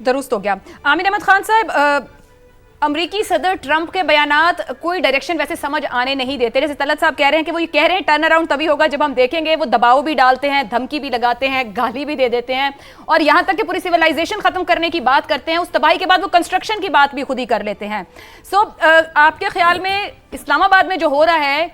درست ہو گیا. عامر احمد خان صاحب, امریکی صدر ٹرمپ کے بیانات کوئی ڈائریکشن ویسے سمجھ آنے نہیں دیتے. جیسے طلعت صاحب کہہ رہے ہیں کہ وہ یہ کہہ رہے ہیں ٹرن اراؤنڈ تبھی ہوگا جب ہم دیکھیں گے. وہ دباؤ بھی ڈالتے ہیں, دھمکی بھی لگاتے ہیں, گالی بھی دے دیتے ہیں, اور یہاں تک کہ پوری سویلائزیشن ختم کرنے کی بات کرتے ہیں. اس تباہی کے بعد وہ کنسٹرکشن کی بات بھی خود ہی کر لیتے ہیں. سو آپ کے خیال میں اسلام آباد میں جو ہو رہا ہے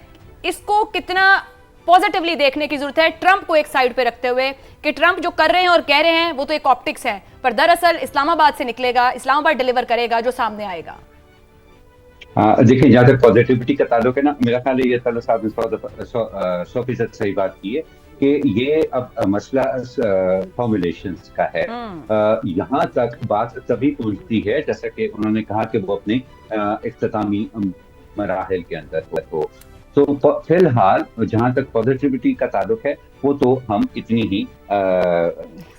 اس کو کتنا پازیٹیولی دیکھنے کی ضرورت ہے, ٹرمپ کو ایک سائیڈ پہ رکھتے ہوئے کہ ٹرمپ جو کر رہے ہیں اور کہہ رہے ہیں وہ تو ایک آپٹکس ہے, پر دراصل اسلام آباد سے نکلے گا, اسلام آباد ڈیلیور کرے گا جو سامنے آئے گا؟ دیکھیں, جہاں تک پازیٹیوٹی کا تعلق ہے نا, میرا خیال ہے یہ طلعت صاحب نے 100% صحیح بات کی ہے کہ یہ اب مسئلہ فارمولیشنز کا ہے. یہاں تک بات تبھی پہنچتی ہے جیسا کہ انہوں نے کہا کہ وہ اپنے اختتامی مراحل کے اندر ہو. تو فی الحال جہاں تک پازیٹیوٹی کا تعلق ہے وہ تو ہم اتنی ہی,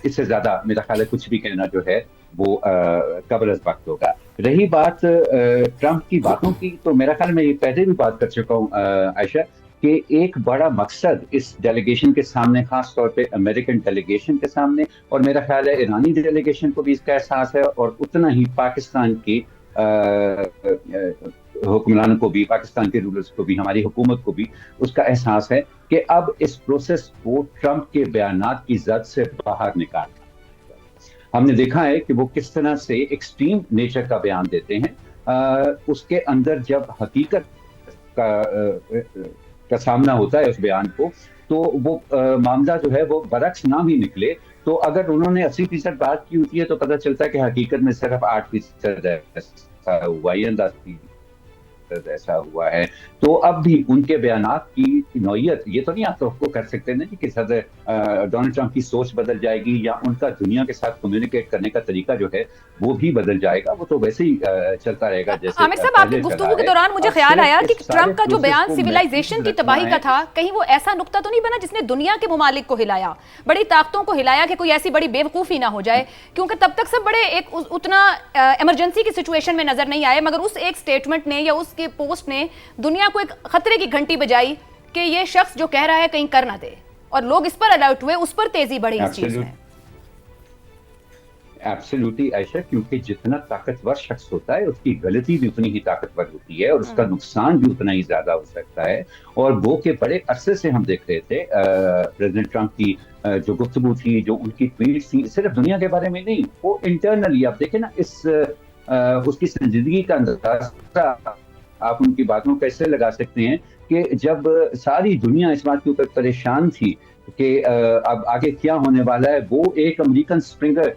اس سے زیادہ میرا خیال ہے کچھ بھی کہنا جو ہے وہ قبل از وقت ہوگا. رہی بات ٹرمپ کی باتوں کی, تو میرا خیال میں یہ پہلے بھی بات کر چکا ہوں عائشہ, کہ ایک بڑا مقصد اس ڈیلیگیشن کے سامنے, خاص طور پہ امریکن ڈیلیگیشن کے سامنے, اور میرا خیال ہے ایرانی ڈیلیگیشن کو بھی اس کا احساس ہے, اور اتنا ہی پاکستان کی حکمرانوں کو بھی, پاکستان کے رولرز کو بھی, ہماری حکومت کو بھی اس کا احساس ہے کہ اب اس پروسیس کو ٹرمپ کے بیانات کی زد سے باہر نکالنا. ہم نے دیکھا ہے کہ وہ کس طرح سے ایکسٹریم نیچر کا بیان دیتے ہیں. اس کے اندر جب حقیقت کا سامنا ہوتا ہے اس بیان کو, تو وہ معاملہ جو ہے وہ برعکس نہ بھی نکلے. تو اگر انہوں نے 80% بات کی ہوتی ہے تو پتہ چلتا ہے کہ حقیقت میں صرف 8% ایسا ہوا, یہ انداز ایسا ہوا ہے. تو اب بھی ان کے بیانات کی نوعیت, یہ تو نہیں آپ توقع کر سکتے نا کہ صدر ڈونلڈ ٹرمپ کی سوچ بدل جائے گی یا ان کا دنیا کے ساتھ کمیونیکیٹ کرنے کا طریقہ جو ہے وہ بھی بدل جائے گا. وہ تو ویسے ہی چلتا رہے گا. جیسے عامر صاحب, آپ کی گفتگو کے دوران مجھے خیال آیا کہ ٹرمپ کا جو بیان سویلائزیشن کی تباہی کا تھا, کہیں وہ ایسا نقطہ تو نہیں بنا جس نے دنیا کے ممالک کو ہلایا, بڑی طاقتوں کو ہلایا, کہ کوئی ایسی بڑی بے وقوفی نہ ہو جائے, کیونکہ تب تک سب بڑے ایک اتنا ایمرجنسی کی سچویشن میں نظر نہیں آئے, مگر اس ایک سٹیٹمنٹ نے یا اس کے پوسٹ نے دنیا کو ایک خطرے کی گھنٹی بجائی کہ یہ شخص جو کہہ رہا ہے کہیں کر نہ دے, اور لوگ اس پر الرٹ ہوئے, اس پر تیزی بڑھی اس چیز میں. ایبسلیوٹلی عائشہ, کیونکہ جتنا طاقتور شخص ہوتا ہے اس کی غلطی بھی اتنی ہی طاقتور ہوتی ہے, اور اس کا نقصان بھی اتنا ہی زیادہ ہو سکتا ہے. اور وہ کہ بڑے عرصے سے ہم دیکھ رہے تھے پریزیڈنٹ ٹرمپ کی جو گفتگو تھی, جو ان کی ٹویٹ تھی, صرف دنیا کے بارے میں نہیں, وہ انٹرنلی آپ دیکھیں نا, اس کی سنجیدگی کا اندازہ آپ ان کی باتوں کا اس سے لگا سکتے ہیں کہ جب ساری دنیا اس بات کے اوپر پریشان تھی کہ اب آگے کیا ہونے والا ہے, وہ ایک امریکن سنگر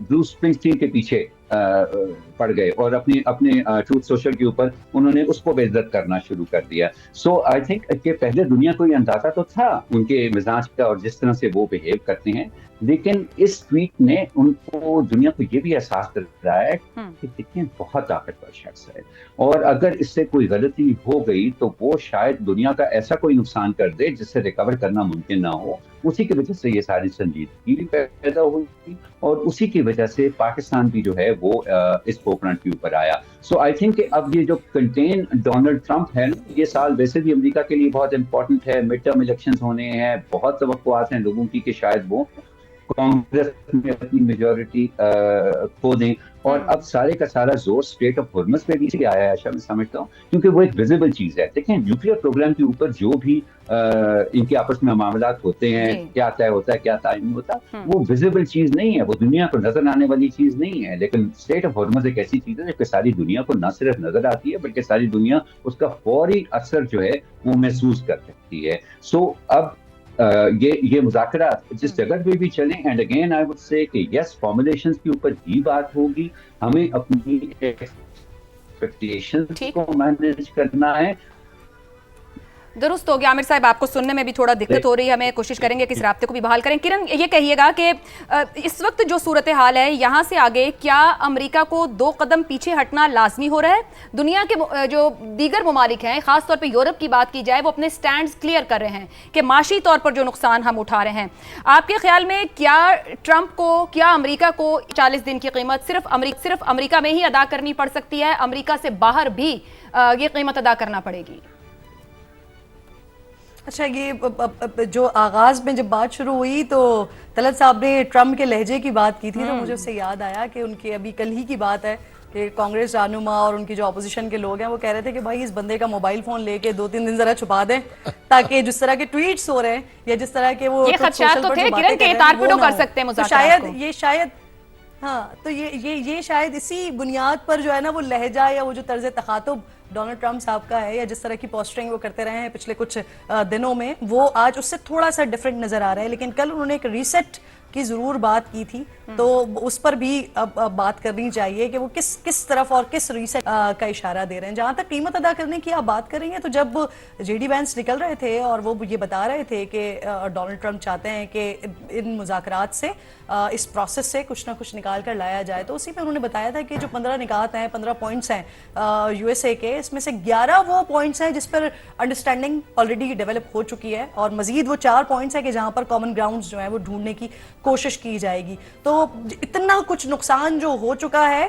بروس اسپرنگسٹین کے پیچھے پڑ گئے, اور اپنے ٹروتھ سوشل کے اوپر انہوں نے اس کو بے عزت کرنا شروع کر دیا. سو آئی تھنک کہ پہلے دنیا کو یہ اندازہ تو تھا ان کے مزاج کا اور جس طرح سے وہ بہیو کرتے ہیں, لیکن اس ٹویٹ نے ان کو, دنیا کو یہ بھی احساس دلایا ہے کہ دیکھیں بہت طاقتور شخص ہے, اور اگر اس سے کوئی غلطی ہو گئی تو وہ شاید دنیا کا ایسا کوئی نقصان کر دے جس سے ریکور کرنا ممکن نہ ہو. اسی کی وجہ سے یہ ساری سنجیدگی بھی پیدا ہوئی, اور اسی کی وجہ سے پاکستان بھی جو ہے وہ اس فورفرنٹ کے اوپر آیا. سو آئی تھنک کہ اب یہ جو کنٹین ڈونلڈ ٹرمپ ہے, یہ سال ویسے بھی امریکہ کے لیے بہت امپورٹنٹ ہے, مڈ ٹرم الیکشنز ہونے ہیں, بہت توقعات ہیں لوگوں کی کہ شاید وہ کانگریس میں اپنی میجورٹی کھو دیں, اور اب سارے کا سارا زور اسٹیٹ آف ہرمز پہ بھی آیا ہے ایسا میں سمجھتا ہوں, کیونکہ وہ ایک ویزیبل چیز ہے. دیکھیں نیوکلیئر پروگرام کے اوپر جو بھی ان کے آپس میں معاملات ہوتے ہیں, کیا طے ہوتا ہے, کیا طے نہیں ہوتا, وہ ویزیبل چیز نہیں ہے, وہ دنیا کو نظر آنے والی چیز نہیں ہے. لیکن اسٹیٹ آف ہرمز ایک ایسی چیز ہے جو کہ ساری دنیا کو نہ صرف نظر آتی ہے بلکہ ساری دنیا اس کا فوری اثر جو ہے وہ محسوس کر سکتی ہے. سو اب یہ مذاکرات جس جگہ پہ بھی چلیں, and again I would say کہ یس فارمولیشنز کے اوپر ہی بات ہوگی, ہمیں اپنی ایکسپیکٹیشنز کو مینیج کرنا ہے. درست ہو گیا. عامر صاحب, آپ کو سننے میں بھی تھوڑا دقت ہو رہی ہے, ہمیں کوشش کریں گے کہ اس رابطے کو بھی بحال کریں. کرن, یہ کہیے گا کہ اس وقت جو صورتحال ہے یہاں سے آگے کیا امریکہ کو 2 قدم پیچھے ہٹنا لازمی ہو رہا ہے؟ دنیا کے جو دیگر ممالک ہیں, خاص طور پہ یورپ کی بات کی جائے, وہ اپنے سٹینڈز کلیئر کر رہے ہیں کہ معاشی طور پر جو نقصان ہم اٹھا رہے ہیں, آپ کے خیال میں کیا ٹرمپ کو, کیا امریکہ کو 40 دن کی قیمت صرف امریکہ میں ہی ادا کرنی پڑ سکتی ہے, امریکہ سے باہر بھی یہ قیمت ادا کرنا پڑے گی؟ اچھا، یہ جو آغاز میں جب بات شروع ہوئی تو طلعت صاحب نے ٹرمپ کے لہجے کی بات کی تھی، تو مجھے اس سے یاد آیا کہ ان کے ابھی کل ہی کی بات ہے کہ کانگریس رہنما اور ان کی جو اپوزیشن کے لوگ ہیں وہ کہہ رہے تھے کہ بھائی اس بندے کا موبائل فون لے کے 2-3 دن ذرا چھپا دیں تاکہ جس طرح کے ٹویٹس ہو رہے ہیں یا جس طرح کے وہ یہ خدشات تو تھے کرن کے تار پیڑو کر سکتے ہیں مذاکرات کو، شاید ہاں، تو یہ شاید اسی بنیاد پر جو ہے نا وہ لہجہ یا وہ جو طرز تخاطب ڈونلڈ ٹرمپ صاحب کا ہے یا جس طرح کی پوسٹرنگ وہ کرتے رہے ہیں پچھلے کچھ دنوں میں، وہ آج اس سے تھوڑا سا ڈیفرنٹ نظر آ رہا ہے. لیکن کل انہوں نے ایک ریسیٹ کی ضرور بات کی تھی، تو اس پر بھی اب بات کرنی چاہیے کہ وہ کس طرف اور کس ریسیٹ کا اشارہ دے رہے ہیں. جہاں تک قیمت ادا کرنے کی آپ بات کر رہی ہیں، تو جب جے ڈی وینس نکل رہے تھے اور وہ یہ بتا رہے تھے کہ ڈونلڈ ٹرمپ چاہتے ہیں کہ ان مذاکرات سے اس پروسیس سے کچھ نہ کچھ نکال کر لایا جائے، تو اسی میں انہوں نے بتایا تھا کہ جو 15 نکات ہیں، 15 پوائنٹس ہیں یو ایس اے کے، اس میں سے 11 وہ پوائنٹس ہیں جس پر انڈرسٹینڈنگ آلریڈی ڈیولپ ہو چکی ہے، اور مزید وہ 4 پوائنٹس ہیں کہ جہاں پر کامن گراؤنڈز جو ہیں وہ ڈھونڈنے کی کوشش کی جائے گی. تو اتنا کچھ نقصان جو ہو چکا ہے،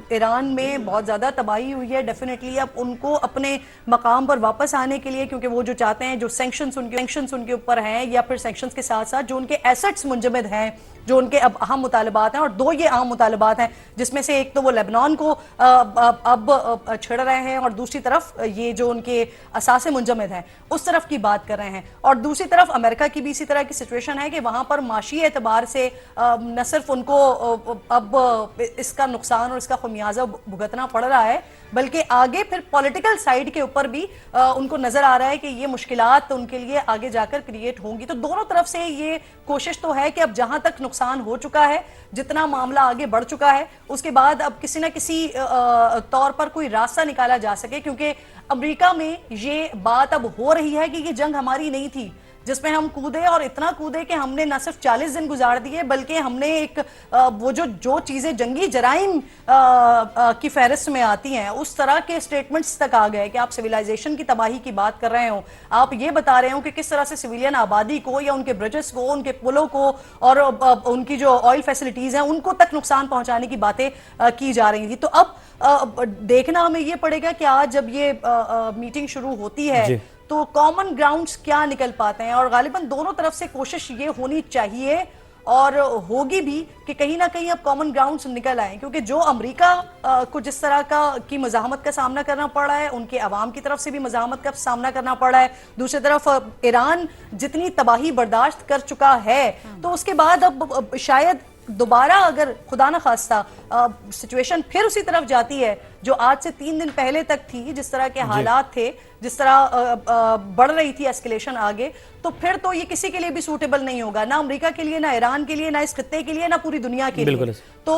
ایران میں بہت زیادہ تباہی ہوئی ہے، ڈیفینیٹلی اب ان کو اپنے مقام پر واپس آنے کے لیے، کیونکہ وہ جو چاہتے ہیں، جو سینکشنز ان کے اوپر ہیں، یا پھر سینکشنز کے ساتھ ساتھ جو ان کے ایسٹس منجمد ہیں، جو ان کے اب اہم مطالبات ہیں، اور 2 یہ اہم مطالبات ہیں، جس میں سے ایک تو وہ لیبنان کو اب چھڑ رہے ہیں، اور دوسری طرف یہ جو ان کے اثاثے منجمد ہیں اس طرف کی بات کر رہے ہیں. اور دوسری طرف امریکہ کی بھی اسی طرح کی سچویشن ہے کہ وہاں پر معاشی اعتبار سے نہ صرف ان کو اب اس کا نقصان اور اس کا خمیازہ بھگتنا پڑ رہا ہے، بلکہ آگے پھر پولیٹیکل سائیڈ کے اوپر بھی ان کو نظر آ رہا ہے کہ یہ مشکلات ان کے لیے آگے جا کر کریٹ ہوں گی. تو دونوں طرف سے یہ کوشش تو ہے کہ اب جہاں تک نقصان ہو چکا ہے، جتنا معاملہ آگے بڑھ چکا ہے، اس کے بعد اب کسی نہ کسی طور پر کوئی راستہ نکالا جا سکے، کیونکہ امریکہ میں یہ بات اب ہو رہی ہے کہ یہ جنگ ہماری نہیں تھی جس میں ہم کودے، اور اتنا کودے کہ ہم نے نہ صرف 40 دن گزار دیے، بلکہ ہم نے ایک وہ جو چیزیں جنگی جرائم کی فہرست میں آتی ہیں اس طرح کے سٹیٹمنٹس تک آ گئے کہ آپ سویلائزیشن کی تباہی کی بات کر رہے ہوں، آپ یہ بتا رہے ہوں کہ کس طرح سے سویلین آبادی کو یا ان کے برجز کو، ان کے پلوں کو، اور ان کی جو آئل فیسلٹیز ہیں ان کو تک نقصان پہنچانے کی باتیں کی جا رہی تھی. تو اب دیکھنا ہمیں یہ پڑے گا کہ آج جب یہ میٹنگ شروع ہوتی ہے تو کامن گراؤنڈز کیا نکل پاتے ہیں، اور غالباً دونوں طرف سے کوشش یہ ہونی چاہیے اور ہوگی بھی کہ کہیں نہ کہیں اب کامن گراؤنڈز نکل آئیں، کیونکہ جو امریکہ کو جس طرح کی مزاحمت کا سامنا کرنا پڑ رہا ہے، ان کے عوام کی طرف سے بھی مزاحمت کا سامنا کرنا پڑ رہا ہے، دوسری طرف ایران جتنی تباہی برداشت کر چکا ہے، تو اس کے بعد اب شاید دوبارہ اگر خدا نہ خواستہ سچویشن پھر اسی طرف جاتی ہے جو آج سے 3 دن پہلے تک تھی، جس طرح کے حالات تھے، جس طرح بڑھ رہی تھی ایسکیلیشن آگے، تو پھر تو یہ کسی کے لیے بھی سوٹیبل نہیں ہوگا، نہ امریکہ کے لیے، نہ ایران کے لیے، نہ اس خطے کے لیے، نہ پوری دنیا کے لیے. تو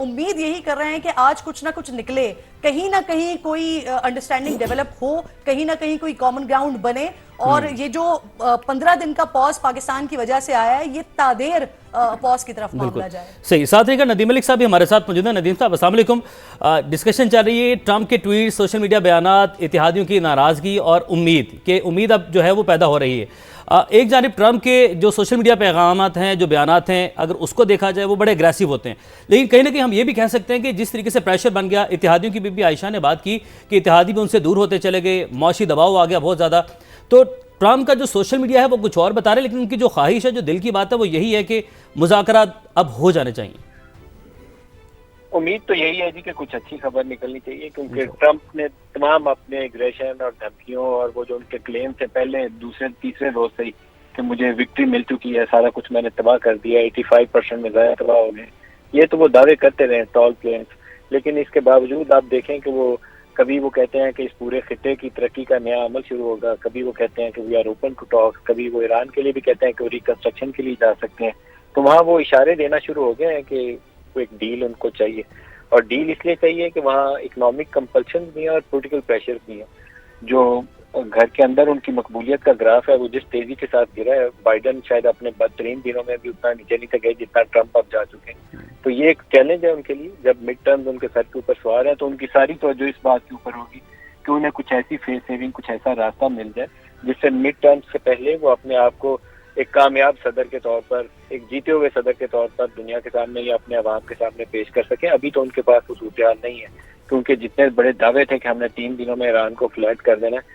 امید یہی کر رہے ہیں کہ آج کچھ نہ کچھ نکلے، کہیں نہ کہیں کوئی انڈرسٹینڈنگ ڈیولپ ہو، کہیں نہ کہیں کوئی کامن گراؤنڈ بنے، اور یہ جو 15 دن کا پاز پاکستان کی وجہ سے آیا ہے، یہ تادیر پاز کی طرف معاملہ جائے. صحیح. ساتھ رہے گا ندیم ملک صاحب بھی ہمارے ساتھ موجود ہیں. ندیم صاحب السلام علیکم. ڈسکشن چل رہی ہے ٹرمپ کے ٹویٹ، سوشل میڈیا بیانات، اتحادیوں کی ناراضگی اور امید اب جو ہے وہ پیدا ہو رہی ہے. ایک جانب ٹرمپ کے جو سوشل میڈیا پیغامات ہیں، جو بیانات ہیں، اگر اس کو دیکھا جائے وہ بڑے اگریسو ہوتے ہیں، لیکن کہیں نہ کہیں ہم یہ بھی کہہ سکتے ہیں کہ جس طریقے سے پریشر بن گیا، اتحادیوں کی بی عائشہ نے بات کی کہ اتحادی بھی ان سے دور ہوتے چلے گئے، معاشی دباؤ آ گیا بہت زیادہ. تو ٹرمپ کا جو سوشل میڈیا ہے وہ کچھ اور بتا رہے، لیکن ان کی جو خواہش ہے، جو دل کی بات ہے، وہ یہی ہے کہ مذاکرات اب ہو جانے چاہیے. امید تو یہی ہے جی کہ کچھ اچھی خبر نکلنی چاہیے، کیونکہ ٹرمپ نے تمام اپنے اگریشن اور دھمکیوں اور وہ جو ان کے کلیم سے پہلے دوسرے تیسرے روز سے ہی کہ مجھے وکٹری مل چکی ہے، سارا کچھ میں نے تباہ کر دیا، 85% میزائل تباہ ہو گئے، یہ تو وہ دعوے کرتے رہے ٹال کلیمز. لیکن اس کے باوجود آپ دیکھیں کہ وہ کبھی وہ کہتے ہیں کہ اس پورے خطے کی ترقی کا نیا عمل شروع ہوگا، کبھی وہ کہتے ہیں کہ we are open to talk, کبھی وہ ایران کے لیے بھی کہتے ہیں کہ وہ ریکنسٹرکشن کے لیے جا سکتے ہیں. تو وہاں وہ اشارے دینا شروع ہو گئے ہیں کہ وہ ایک ڈیل ان کو چاہیے، اور ڈیل اس لیے چاہیے کہ وہاں اکنامک کمپلشن بھی ہیں اور پولیٹیکل پریشر بھی ہیں. جو گھر کے اندر ان کی مقبولیت کا گراف ہے وہ جس تیزی کے ساتھ گرا ہے، بائیڈن شاید اپنے بدترین دنوں میں بھی اتنا نیچے نہیں گئے جتنا ٹرمپ اب جا چکے ہیں. تو یہ ایک چیلنج ہے ان کے لیے. جب مڈ ٹرمز ان کے سر کے اوپر سوار ہیں تو ان کی ساری توجہ اس بات کے اوپر ہوگی کہ انہیں کچھ ایسی فیس سیونگ، کچھ ایسا راستہ مل جائے جس سے مڈ ٹرمز سے پہلے وہ اپنے آپ کو ایک کامیاب صدر کے طور پر، ایک جیتے ہوئے صدر کے طور پر دنیا کے سامنے یا اپنے عوام کے سامنے پیش کر سکیں. ابھی تو ان کے پاس وہ صورتحال نہیں ہے، کیونکہ جتنے بڑے دعوے تھے کہ ہم نے 3 دنوں میں ایران کو فلیٹ کر دینا ہے،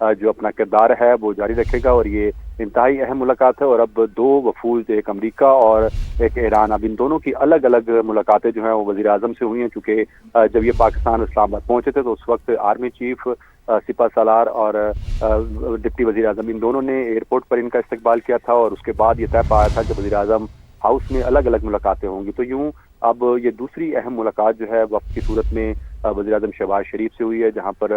جو اپنا کردار ہے وہ جاری رکھے گا، اور یہ انتہائی اہم ملاقات ہے۔ اور اب دو وفود، ایک امریکہ اور ایک ایران، اب ان دونوں کی الگ الگ ملاقاتیں جو ہیں وہ وزیر اعظم سے ہوئی ہیں، چونکہ جب یہ پاکستان اسلام آباد پہنچے تھے تو اس وقت آرمی چیف سپہ سالار اور ڈپٹی وزیر اعظم ان دونوں نے ایئرپورٹ پر ان کا استقبال کیا تھا، اور اس کے بعد یہ طے پایا تھا کہ وزیر اعظم ہاؤس میں الگ الگ ملاقاتیں ہوں گی۔ تو یوں اب یہ دوسری اہم ملاقات جو ہے وفد کی صورت میں وزیر اعظم شہباز شریف سے ہوئی ہے، جہاں پر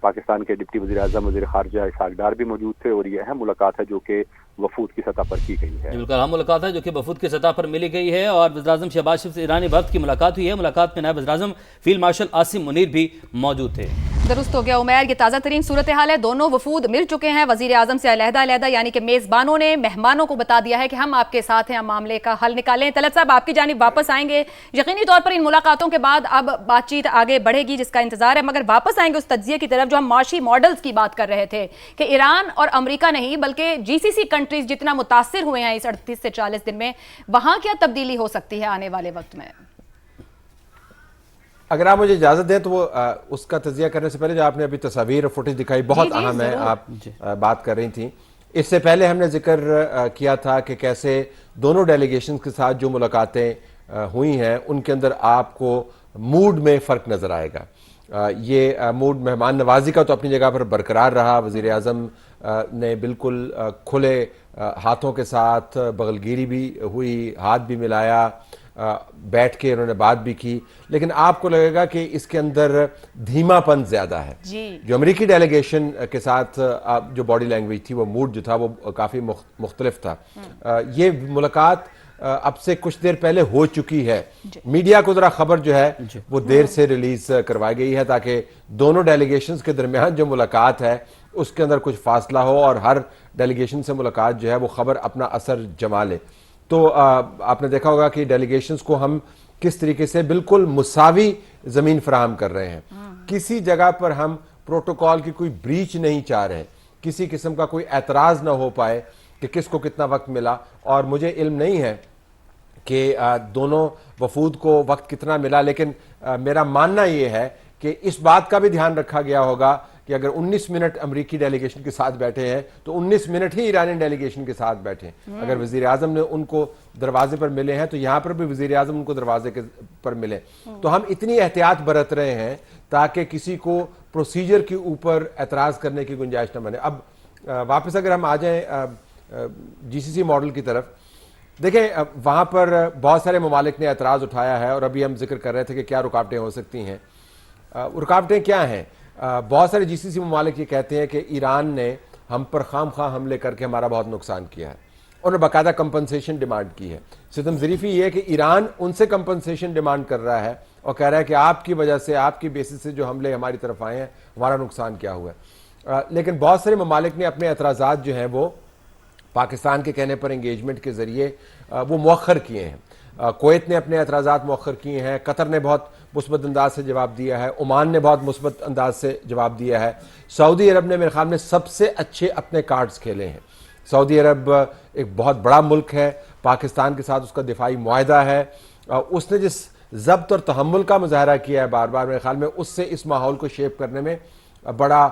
پاکستان کے ڈپٹی وزیر اعظم وزیر خارجہ اسحاق ڈار بھی موجود تھے، اور یہ اہم ملاقات ہے جو کہ وفود کی سطح پر کی گئی ہے۔ بالکل اہم ملاقات ہے جو کہ وفود کی سطح پر ملی گئی ہے، اور وزیر اعظم شہباز شریف سے ایرانی وفد کی ملاقات ہوئی ہے۔ ملاقات میں نائب وزیر اعظم فیلڈ مارشل عاصم منیر بھی موجود تھے۔ درست ہو گیا عمیر، یہ تازہ ترین صورتحال ہے، دونوں وفود مل چکے ہیں وزیر اعظم سے علیحدہ علیحدہ، یعنی کہ میزبانوں نے مہمانوں کو بتا دیا ہے کہ ہم آپ کے ساتھ ہیں، ہم معاملے کا حل نکالیں۔ طلعت صاحب آپ کی جانب واپس آئیں گے، یقینی طور پر ان ملاقاتوں کے بعد اب بات چیت آگے بڑھے گی جس کا انتظار ہے، مگر واپس آئیں گے اس تجزیے کی طرف جو ہم معاشی ماڈلز کی بات کر رہے تھے کہ ایران اور امریکہ نہیں بلکہ جی سی سی کنٹریز جتنا متاثر ہوئے ہیں اس 38 سے 40 دن میں، وہاں کیا تبدیلی ہو سکتی ہے آنے والے وقت میں؟ اگر آپ مجھے اجازت دیں تو وہ اس کا تجزیہ کرنے سے پہلے جو آپ نے ابھی تصاویر اور فوٹیج دکھائی بہت اہم ہے، آپ بات کر رہی تھیں۔ اس سے پہلے ہم نے ذکر کیا تھا کہ کیسے دونوں ڈیلیگیشن کے ساتھ جو ملاقاتیں ہوئی ہیں ان کے اندر آپ کو موڈ میں فرق نظر آئے گا۔ یہ موڈ مہمان نوازی کا تو اپنی جگہ پر برقرار رہا، وزیر اعظم نے بالکل کھلے ہاتھوں کے ساتھ بغل گیری بھی ہوئی، ہاتھ بھی ملایا، بیٹھ کے انہوں نے بات بھی کی، لیکن آپ کو لگے گا کہ اس کے اندر دھیما پن زیادہ ہے۔ جو امریکی ڈیلیگیشن کے ساتھ جو باڈی لینگویج تھی، وہ موڈ جو تھا وہ کافی مختلف تھا۔ یہ ملاقات اب سے کچھ دیر پہلے ہو چکی ہے، میڈیا کو ذرا خبر جو ہے وہ دیر سے ریلیز کروائی گئی ہے تاکہ دونوں ڈیلیگیشنز کے درمیان جو ملاقات ہے اس کے اندر کچھ فاصلہ ہو اور ہر ڈیلیگیشن سے ملاقات جو ہے وہ خبر اپنا اثر جما لے۔ تو آپ نے دیکھا ہوگا کہ ڈیلیگیشنز کو ہم کس طریقے سے بالکل مساوی زمین فراہم کر رہے ہیں، کسی جگہ پر ہم پروٹوکول کی کوئی بریچ نہیں چاہ رہے، کسی قسم کا کوئی اعتراض نہ ہو پائے کہ کس کو کتنا وقت ملا۔ اور مجھے علم نہیں ہے کہ دونوں وفود کو وقت کتنا ملا، لیکن میرا ماننا یہ ہے کہ اس بات کا بھی دھیان رکھا گیا ہوگا کہ اگر 19 منٹ امریکی ڈیلیگیشن کے ساتھ بیٹھے ہیں تو 19 منٹ ہی ایرانی ڈیلیگیشن کے ساتھ بیٹھے ہیں۔ اگر وزیر اعظم نے ان کو دروازے پر ملے ہیں تو یہاں پر بھی وزیر اعظم ان کو دروازے پر ملے، تو ہم اتنی احتیاط برت رہے ہیں تاکہ کسی کو پروسیجر کے اوپر اعتراض کرنے کی گنجائش نہ بنے۔ اب واپس اگر ہم آ جائیں جی سی سی ماڈل کی طرف، دیکھیں وہاں پر بہت سارے ممالک نے اعتراض اٹھایا ہے، اور ابھی ہم ذکر کر رہے تھے کہ کیا رکاوٹیں ہو سکتی ہیں۔ رکاوٹیں کیا ہیں؟ بہت سارے جی سی سی ممالک یہ کہتے ہیں کہ ایران نے ہم پر خام خواہ حملے کر کے ہمارا بہت نقصان کیا ہے، انہوں نے باقاعدہ کمپنسیشن ڈیمانڈ کی ہے۔ ستم ظریفی یہ ہے کہ ایران ان سے کمپنسیشن ڈیمانڈ کر رہا ہے اور کہہ رہا ہے کہ آپ کی وجہ سے، آپ کی بیسس سے جو حملے ہماری طرف آئے ہیں ہمارا نقصان کیا ہوا ہے۔ لیکن بہت سارے ممالک نے اپنے اعتراضات جو ہیں وہ پاکستان کے کہنے پر انگیجمنٹ کے ذریعے وہ مؤخر کیے ہیں۔ کویت نے اپنے اعتراضات مؤخر کیے ہیں، قطر نے بہت مثبت انداز سے جواب دیا ہے، عمان نے بہت مثبت انداز سے جواب دیا ہے، سعودی عرب نے میرے خیال میں سب سے اچھے اپنے کارڈز کھیلے ہیں۔ سعودی عرب ایک بہت بڑا ملک ہے، پاکستان کے ساتھ اس کا دفاعی معاہدہ ہے، اس نے جس ضبط اور تحمل کا مظاہرہ کیا ہے بار بار، میرے خیال میں اس سے اس ماحول کو شیپ کرنے میں بڑا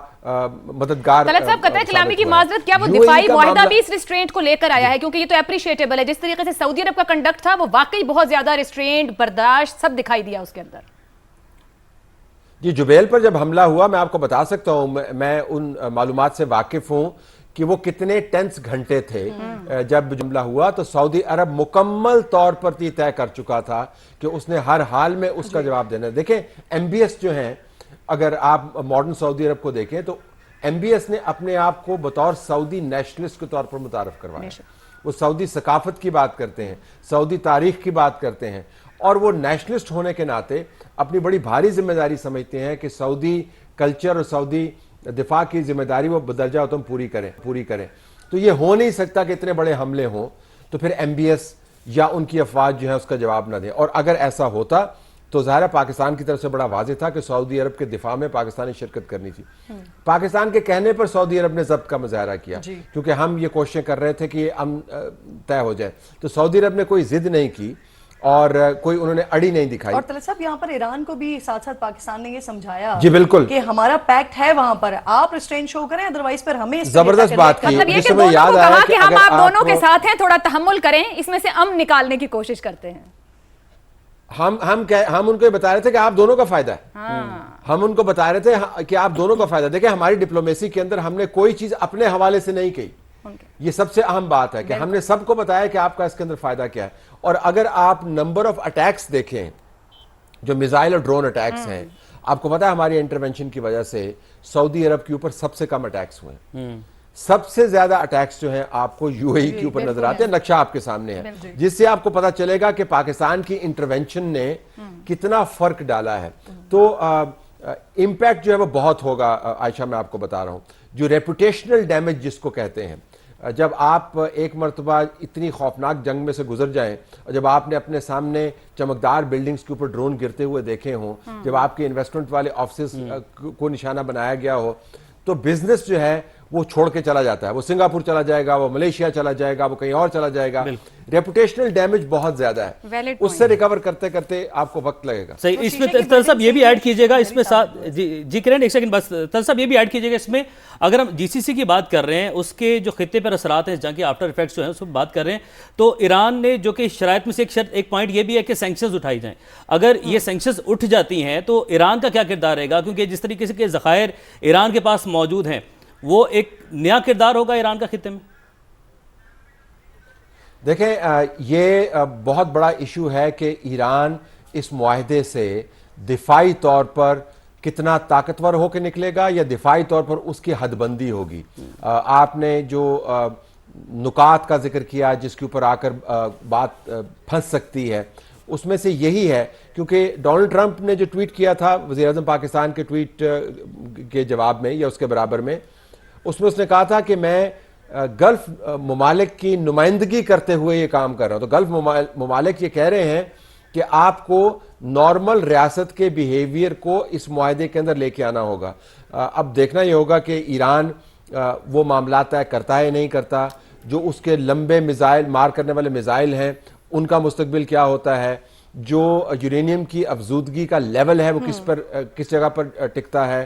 مددگار۔ طلعت صاحب قطع کلامی کی معذرت، کیا وہ دفاعی معاہدہ بھی اس ریسٹرینٹ کو لے کر آیا ہے؟ کیونکہ یہ تو اپریشیٹیبل ہے، جس طریقے سے سعودی عرب کا کنڈکٹ تھا وہ واقعی بہت زیادہ ریسٹرینٹ، برداشت سب دکھائی دیا اس کے اندر۔ جی جبیل پر جب حملہ ہوا میں آپ کو بتا سکتا ہوں، میں ان معلومات سے واقف ہوں کہ وہ کتنے ٹینس گھنٹے تھے جب حملہ ہوا، تو سعودی عرب مکمل طور پر یہ طے کر چکا تھا کہ اس نے ہر حال میں اس کا جواب دینا ہے۔ دیکھیں ایم بی ایس جو ہیں، اگر آپ ماڈرن سعودی عرب کو دیکھیں تو ایم بی ایس نے اپنے آپ کو بطور سعودی نیشنلسٹ کے طور پر متعارف کروایا، وہ سعودی ثقافت کی بات کرتے ہیں، سعودی تاریخ کی بات کرتے ہیں، اور وہ نیشنلسٹ ہونے کے ناطے اپنی بڑی بھاری ذمہ داری سمجھتے ہیں کہ سعودی کلچر اور سعودی دفاع کی ذمہ داری وہ بدرجہ اتم پوری کریں۔ تو یہ ہو نہیں سکتا کہ اتنے بڑے حملے ہوں تو پھر ایم بی ایس یا ان کی افواج جو ہے اس کا جواب نہ دیں، اور اگر ایسا ہوتا تو ظاہر ہے پاکستان کی طرف سے بڑا واضح تھا کہ سعودی عرب کے دفاع میں پاکستانی شرکت کرنی تھی۔ پاکستان کے کہنے پر سعودی عرب نے ضبط کا مظاہرہ کیا کیونکہ ہم یہ کوششیں کر رہے تھے کہ یہ امن طے ہو جائے، تو سعودی عرب نے کوئی ضد نہیں کی، اور کوئی انہوں نے اڑی نہیں دکھائی. اور طلعت صاحب یہاں پر ایران کو بھی ساتھ ساتھ پاکستان نے یہ سمجھایا جی بالکل کہ ہمارا پیکٹ ہے وہاں پر, آپ ریسٹرین شو کریں, ادروائز پھر ہمیں زبردست بات کی. مطلب یہ کہ دونوں کو کہا کہ ہم آپ دونوں کے ساتھ ہیں, تھوڑا تحمل کریں, اس میں سے امن نکالنے کی کوشش کرتے ہیں. ہم ان کو بتا رہے تھے کہ آپ دونوں کا فائدہ ہے. ہم ان کو بتا رہے تھے کہ آپ دونوں کا فائدہ. دیکھیں ہماری ڈپلومیسی کے اندر ہم نے کوئی چیز اپنے حوالے سے نہیں کہی. یہ سب سے اہم بات ہے کہ ہم نے سب کو بتایا کہ آپ کا اس کے اندر فائدہ کیا ہے. اور اگر آپ نمبر آف اٹیکس دیکھیں, جو میزائل اور ڈرون اٹیکس ہیں, آپ کو پتا ہے ہماری انٹرونشن کی وجہ سے سعودی عرب کے اوپر سب سے کم اٹیکس ہوئے ہیں. سب سے زیادہ اٹیکس جو ہیں آپ کو یو اے ای کے اوپر نظر آتے ہیں. نقشہ آپ کے سامنے ہے, جس سے آپ کو پتا چلے گا کہ پاکستان کی انٹرونشن نے کتنا فرق ڈالا ہے. تو امپیکٹ جو ہے وہ بہت ہوگا. عائشہ میں آپ کو بتا رہا ہوں, جو ریپوٹیشنل ڈیمیج جس کو کہتے ہیں, جب آپ ایک مرتبہ اتنی خوفناک جنگ میں سے گزر جائیں, اور جب آپ نے اپنے سامنے چمکدار بلڈنگز کے اوپر ڈرون گرتے ہوئے دیکھے ہوں, جب آپ کے انویسٹمنٹ والے آفسز کو نشانہ بنایا گیا ہو, تو بزنس جو ہے وہ چھوڑ کے چلا جاتا ہے. وہ سنگاپور چلا جائے گا, وہ ملیشیا چلا جائے گا, وہ کہیں اور چلا جائے گا. ریپوٹیشنل ڈیمیج بہت زیادہ ہے, اس سے ریکور کرتے کرتے آپ کو وقت لگے گا. صحیح. اس میں طلعت صاحب یہ بھی ایڈ کیجئے گا اس میں ساتھ, جی کرن ایک سیکنڈ بس, طلعت صاحب یہ بھی ایڈ کیجئے گا اس میں, اگر ہم جی سی سی کی بات کر رہے ہیں, اس کے جو خطے پر اثرات ہیں, جنگ کے آفٹر ایفیکٹس جو ہیں اس پر بات کر رہے ہیں, تو ایران نے جو کہ شرائط میں سے ایک پوائنٹ یہ بھی ہے کہ سینکشنز اٹھائی جائیں. اگر یہ سینکشنز اٹھ جاتی ہیں تو ایران کا کیا کردار رہے گا؟ کیونکہ جس طریقے سے کہ ذخائر ایران کے پاس موجود ہیں, وہ ایک نیا کردار ہوگا ایران کا خطے میں. دیکھیں یہ بہت بڑا ایشو ہے کہ ایران اس معاہدے سے دفاعی طور پر کتنا طاقتور ہو کے نکلے گا, یا دفاعی طور پر اس کی حد بندی ہوگی. آپ نے جو نکات کا ذکر کیا جس کے اوپر آ کر بات پھنس سکتی ہے, اس میں سے یہی ہے, کیونکہ ڈونلڈ ٹرمپ نے جو ٹویٹ کیا تھا وزیر اعظم پاکستان کے ٹویٹ کے جواب میں یا اس کے برابر میں, اس میں اس نے کہا تھا کہ میں گلف ممالک کی نمائندگی کرتے ہوئے یہ کام کر رہا ہوں. تو گلف ممالک یہ کہہ رہے ہیں کہ آپ کو نارمل ریاست کے بیہیویئر کو اس معاہدے کے اندر لے کے آنا ہوگا. اب دیکھنا یہ ہوگا کہ ایران وہ معاملات طے کرتا ہے نہیں کرتا. جو اس کے لمبے میزائل, مار کرنے والے میزائل ہیں, ان کا مستقبل کیا ہوتا ہے, جو یورینیم کی افزودگی کا لیول ہے وہ کس جگہ پر ٹکتا ہے,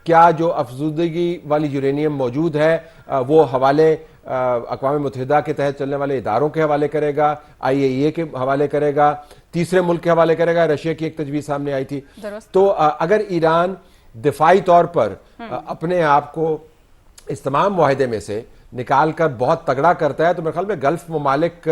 کیا جو افزودگی والی یورینیم موجود ہے وہ حوالے اقوام متحدہ کے تحت چلنے والے اداروں کے حوالے کرے گا, آئی اے ای اے کے حوالے کرے گا, تیسرے ملک کے حوالے کرے گا. رشیا کی ایک تجویز سامنے آئی تھی. تو اگر ایران دفاعی طور پر اپنے آپ کو اس تمام معاہدے میں سے نکال کر بہت تگڑا کرتا ہے, تو میرے خیال میں گلف ممالک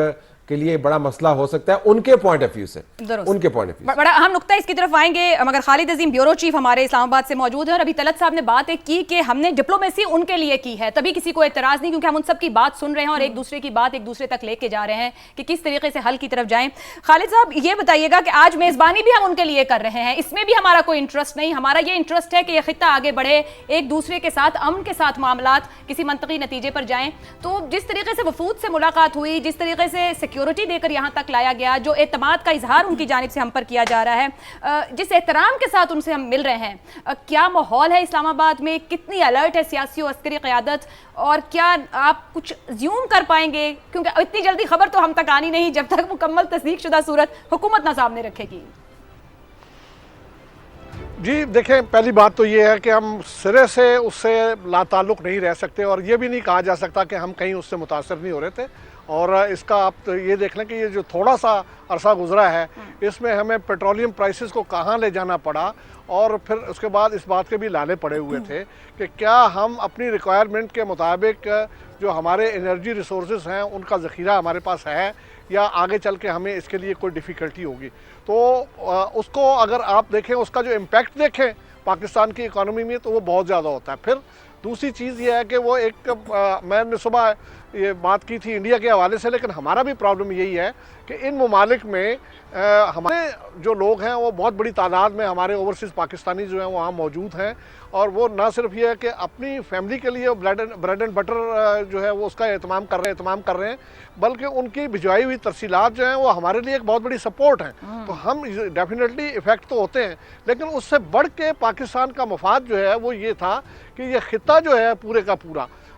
کے لیے بڑا مسئلہ ہو سکتا ہے ان کے پوائنٹ آف ویو سے. ان کے پوائنٹ آف ویو بڑا اہم نقطہ اس کی طرف آئیں گے, مگر خالد عظیم بیورو چیف ہمارے اسلام آباد سے موجود ہے, اور ابھی طلعت صاحب نے بات ایک کی کہ ہم نے ڈپلومیسی ان کے لیے کی ہے, تبھی کسی کو اعتراض نہیں, کیونکہ ہم ان سب کی بات سن رہے ہیں اور ایک دوسرے کی بات ایک دوسرے تک لے کے جا رہے ہیں کہ کس طریقے سے حل کی طرف جائیں. خالد صاحب یہ بتائیے گا کہ آج میزبانی بھی ہم ان کے لیے کر رہے ہیں, اس میں بھی ہمارا کوئی انٹرسٹ نہیں, ہمارا یہ انٹرسٹ ہے کہ یہ خطہ آگے بڑھے, ایک دوسرے کے ساتھ امن کے ساتھ معاملات کسی منطقی نتیجے پر جائیں. تو جس طریقے سے وفود سے ملاقات ہوئی, جس طریقے سے سیکیورٹی دے کر یہاں تک لایا گیا, جو اعتماد کا اظہار ان کی جانب سے ہم پر کیا جا رہا ہے, جس احترام کے ساتھ ان سے ہم مل رہے ہیں, کیا ماحول ہے اسلام آباد میں, کتنی الرٹ ہے سیاسی و عسکری قیادت, اور کیا آپ کچھ زیوم کر پائیں گے, کیونکہ اتنی جلدی خبر تو ہم تک آنی نہیں جب تک مکمل تصدیق شدہ صورت حکومت نہ سامنے رکھے گی. جی دیکھیں, پہلی بات تو یہ ہے کہ ہم سرے سے اس سے لا تعلق نہیں رہ سکتے, اور یہ بھی نہیں کہا جا سکتا کہ ہم کہیں اس سے متاثر نہیں ہو رہے تھے. اور اس کا آپ یہ دیکھ لیں کہ یہ جو تھوڑا سا عرصہ گزرا ہے, اس میں ہمیں پیٹرولیم پرائسز کو کہاں لے جانا پڑا, اور پھر اس کے بعد اس بات کے بھی لانے پڑے ہوئے تھے کہ کیا ہم اپنی ریکوائرمنٹ کے مطابق جو ہمارے انرجی ریسورسز ہیں ان کا ذخیرہ ہمارے پاس ہے, یا آگے چل کے ہمیں اس کے لیے کوئی ڈیفیکلٹی ہوگی. تو اس کو اگر آپ دیکھیں, اس کا جو امپیکٹ دیکھیں پاکستان کی اکانومی میں, تو وہ بہت زیادہ ہوتا ہے. پھر دوسری چیز یہ ہے کہ وہ ایک, میں نے صبح یہ بات کی تھی انڈیا کے حوالے سے, لیکن ہمارا بھی پرابلم یہی ہے کہ ان ممالک میں ہمارے جو لوگ ہیں وہ بہت بڑی تعداد میں ہمارے اوورسیز پاکستانی جو ہیں وہاں موجود ہیں, اور وہ نہ صرف یہ ہے کہ اپنی فیملی کے لیے بریڈ اینڈ بٹر جو ہے وہ اس کا اہتمام کر رہے ہیں, بلکہ ان کی بھجوائی ہوئی ترسیلات جو ہیں وہ ہمارے لیے ایک بہت بڑی سپورٹ ہیں. تو ہم ڈیفینیٹلی افیکٹ تو ہوتے ہیں, لیکن اس سے بڑھ کے پاکستان کا مفاد جو ہے وہ یہ تھا کہ یہ خطہ جو ہے پورے کا پورا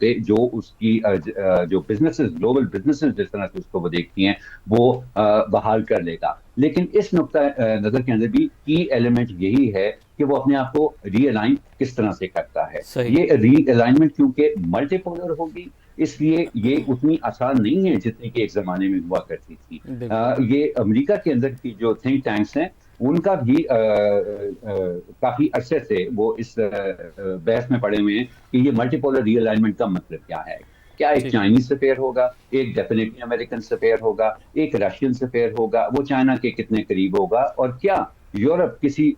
پہ جو اس کی جو بزنسز گلوبل بزنسز جس طرح سے اس کو وہ دیکھتی ہیں وہ بحال کر لے گا. لیکن اس نقطہ نظر کے اندر بھی کی ایلیمنٹ یہی ہے کہ وہ اپنے آپ کو ری الائن کس طرح سے کرتا ہے. یہ ری الائنمنٹ کیونکہ ملٹی پولر ہوگی اس لیے یہ اتنی آسان نہیں ہے جتنی کہ ایک زمانے میں ہوا کرتی تھی. یہ امریکہ کے اندر کی جو تھنک ٹینکس ہیں ان کا بھی کافی عرصے سے وہ اس بحث میں پڑے ہوئے ہیں کہ یہ ملٹی پولر ری الائنمنٹ کا مطلب کیا ہے. کیا ایک چائنیز سفیر ہوگا, ایک ڈیفینیٹلی امریکن سفیر ہوگا, ایک رشین سفیر ہوگا, وہ چائنا کے کتنے قریب ہوگا, اور کیا یورپ کسی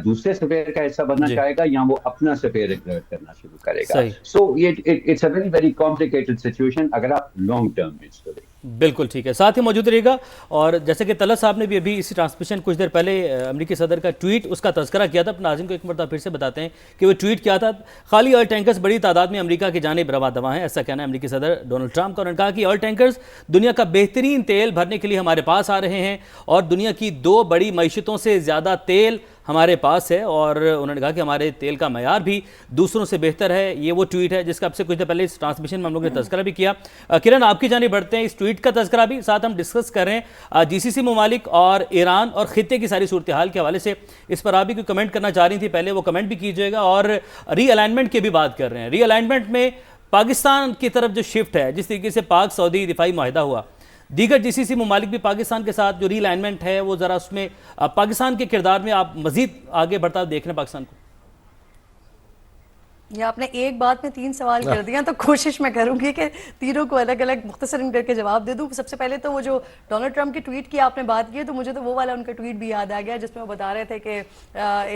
دوسرے سفیر کا حصہ بننا چاہے گا یا وہ اپنا سفیر ایگزرٹ کرنا شروع کرے گا. So it's a very very complicated situation اگر آپ لانگ ٹرم میں اس کو دیکھیں. بالکل ٹھیک ہے, ساتھ ہی موجود رہے گا. اور جیسے کہ طلعت صاحب نے بھی ابھی اسی ٹرانسمیشن کچھ دیر پہلے امریکی صدر کا ٹویٹ اس کا تذکرہ کیا تھا. ناظرین کو ایک مرتبہ پھر سے بتاتے ہیں کہ وہ ٹویٹ کیا تھا. خالی آئل ٹینکرز بڑی تعداد میں امریکہ کی جانب رواں دواں ہیں, ایسا کہنا ہے امریکی صدر ڈونلڈ ٹرمپ کا. انہوں نے کہا کہ آئل ٹینکرز دنیا کا بہترین تیل بھرنے کے لیے ہمارے پاس آ رہے ہیں اور دنیا کی 2 بڑی معیشتوں سے زیادہ تیل ہمارے پاس ہے, اور انہوں نے کہا کہ ہمارے تیل کا معیار بھی دوسروں سے بہتر ہے. یہ وہ ٹویٹ ہے جس کا اب سے کچھ دیر پہلے اس ٹرانسمیشن میں ہم لوگوں نے تذکرہ بھی کیا. کرن آپ کی جانب بڑھتے ہیں, اس ٹویٹ کا تذکرہ بھی ساتھ ہم ڈسکس کر رہے ہیں GCC ممالک اور ایران اور خطے کی ساری صورتحال کے حوالے سے. اس پر آپ بھی کوئی کمنٹ کرنا چاہ رہی تھی پہلے, وہ کمنٹ بھی کیجیے گا. اور ری الائنمنٹ کی بھی بات کر رہے ہیں. ری الائنمنٹ میں پاکستان کی طرف جو شفٹ ہے, جس طریقے سے پاک سعودی دفاعی معاہدہ ہوا, دیگر GCC ممالک بھی پاکستان کے ساتھ جو ری الائنمنٹ ہے وہ ذرا اس میں پاکستان کے کردار میں آپ مزید آگے بڑھتا دیکھ رہے ہیں پاکستان کو. یہ آپ نے ایک بات میں 3 سوال کر دیا, تو کوشش میں کروں گی کہ تینوں کو الگ الگ مختصر کر کے جواب دے دوں. سب سے پہلے تو وہ جو ڈونلڈ ٹرمپ کی ٹویٹ کی آپ نے بات کی ہے, تو مجھے تو وہ والا ان کا ٹویٹ بھی یاد آ گیا جس میں وہ بتا رہے تھے کہ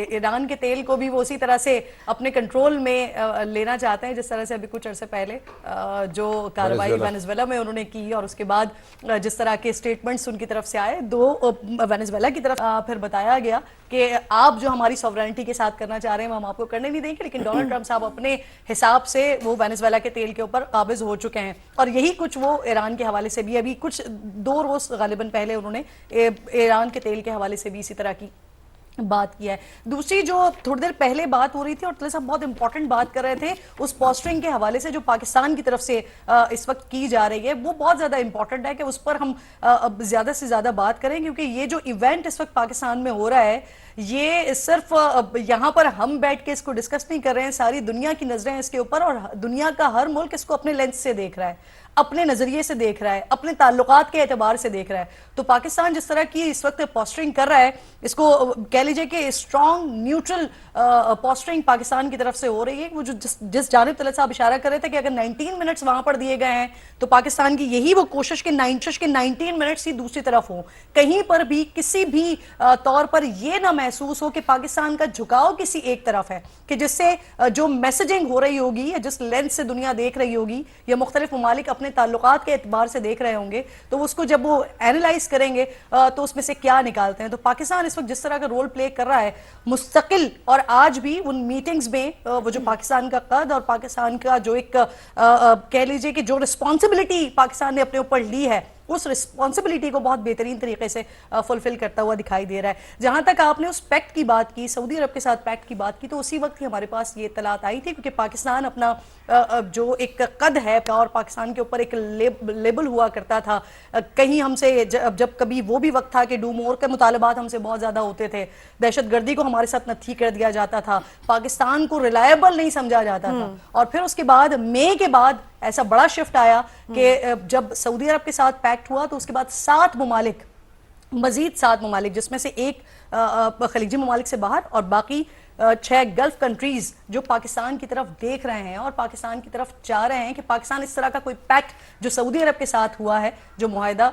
ایران کے تیل کو بھی وہ اسی طرح سے اپنے کنٹرول میں لینا چاہتے ہیں جس طرح سے ابھی کچھ عرصے پہلے جو کارروائی وینزویلا میں انہوں نے کی, اور اس کے بعد جس طرح کے اسٹیٹمنٹس ان کی طرف سے آئے وینزویلا کی طرف, پھر بتایا گیا کہ آپ جو ہماری سوورینٹی کے ساتھ کرنا چاہ رہے ہیں ہم آپ کو کرنے نہیں دیں گے. لیکن ڈونلڈ ٹرمپ صاحب اپنے حساب سے وہ وینزویلا کے تیل کے اوپر قابض ہو چکے ہیں, اور یہی کچھ وہ ایران کے حوالے سے بھی ابھی کچھ 2 روز غالباً پہلے انہوں نے ایران کے تیل کے حوالے سے بھی اسی طرح کی بات کیا ہے. دوسری جو تھوڑی دیر پہلے بات ہو رہی تھی اور طلعت صاحب بہت امپورٹنٹ بات کر رہے تھے اس پوسٹرنگ کے حوالے سے جو پاکستان کی طرف سے اس وقت کی جا رہی ہے, وہ بہت زیادہ امپورٹنٹ ہے کہ اس پر ہم زیادہ سے زیادہ بات کریں, کیونکہ یہ جو ایونٹ اس وقت پاکستان میں ہو رہا ہے یہ صرف یہاں پر ہم بیٹھ کے اس کو ڈسکس نہیں کر رہے ہیں, ساری دنیا کی نظریں اس کے اوپر, اور دنیا کا ہر ملک اس کو اپنے لینس سے دیکھ رہا ہے, اپنے نظریے سے دیکھ رہا ہے, اپنے تعلقات کے اعتبار سے دیکھ رہا ہے. تو پاکستان جس طرح کی اس وقت پوسٹرنگ کر رہا ہے, اس کو کہہ لیجئے کہ اسٹرانگ نیوٹرل پوسٹرنگ پاکستان کی طرف سے ہو رہی ہے. وہ جو جس جانب طلعت صاحب اشارہ کر رہے تھے کہ اگر 19 منٹس وہاں پر دیے گئے ہیں تو پاکستان کی یہی وہ کوشش کہ 19 منٹس ہی دوسری طرف ہوں, کہیں پر بھی کسی بھی طور پر یہ نہ محسوس ہو کہ پاکستان کا جھکاؤ کسی ایک طرف ہے, کہ جس سے جو میسجنگ ہو رہی ہوگی یا جس لینس سے دنیا دیکھ رہی ہوگی یا مختلف ممالک اپنے تعلقات کے اعتبار سے دیکھ رہے ہوں گے, تو اس کو جب وہ اینالائز کریں گے تو اس میں سے کیا نکالتے ہیں. تو پاکستان اس وقت جس طرح کا رول پلے کر رہا ہے مستقل, اور آج بھی ان میٹنگز میں وہ جو پاکستان کا قد اور پاکستان کا جو ایک کہہ لیجئے کہ جو رسپانسبلٹی پاکستان نے اپنے اوپر لی ہے اس رسپانسبلٹی کو بہت بہترین طریقے سے فلفل کرتا ہوا دکھائی دے رہا ہے. جہاں تک آپ نے اس پیکٹ کی بات کی, سعودی عرب کے ساتھ پیکٹ کی بات کی, تو اسی وقت ہی ہمارے پاس یہ اطلاعات آئی تھی, کیونکہ پاکستان اپنا جو ایک قد ہے اور پاکستان کے اوپر ایک لیبل ہوا کرتا تھا, کہیں ہم سے جب کبھی وہ بھی وقت تھا کہ ڈو مور کے مطالبات ہم سے بہت زیادہ ہوتے تھے, دہشت گردی کو ہمارے ساتھ نتھی کر دیا جاتا تھا, پاکستان کو ریلائبل نہیں سمجھا جاتا تھا. اور پھر اس کے بعد مئی کے بعد ایسا بڑا شفٹ آیا کہ جب سعودی عرب کے ساتھ پیکٹ ہوا تو اس کے بعد 7 ممالک, مزید 7 ممالک, جس میں سے ایک خلیجی ممالک سے باہر اور باقی 6 گلف کنٹریز جو پاکستان کی طرف دیکھ رہے ہیں اور پاکستان کی طرف چاہ رہے ہیں کہ پاکستان اس طرح کا کوئی پیکٹ جو سعودی عرب کے ساتھ ہوا ہے, جو معاہدہ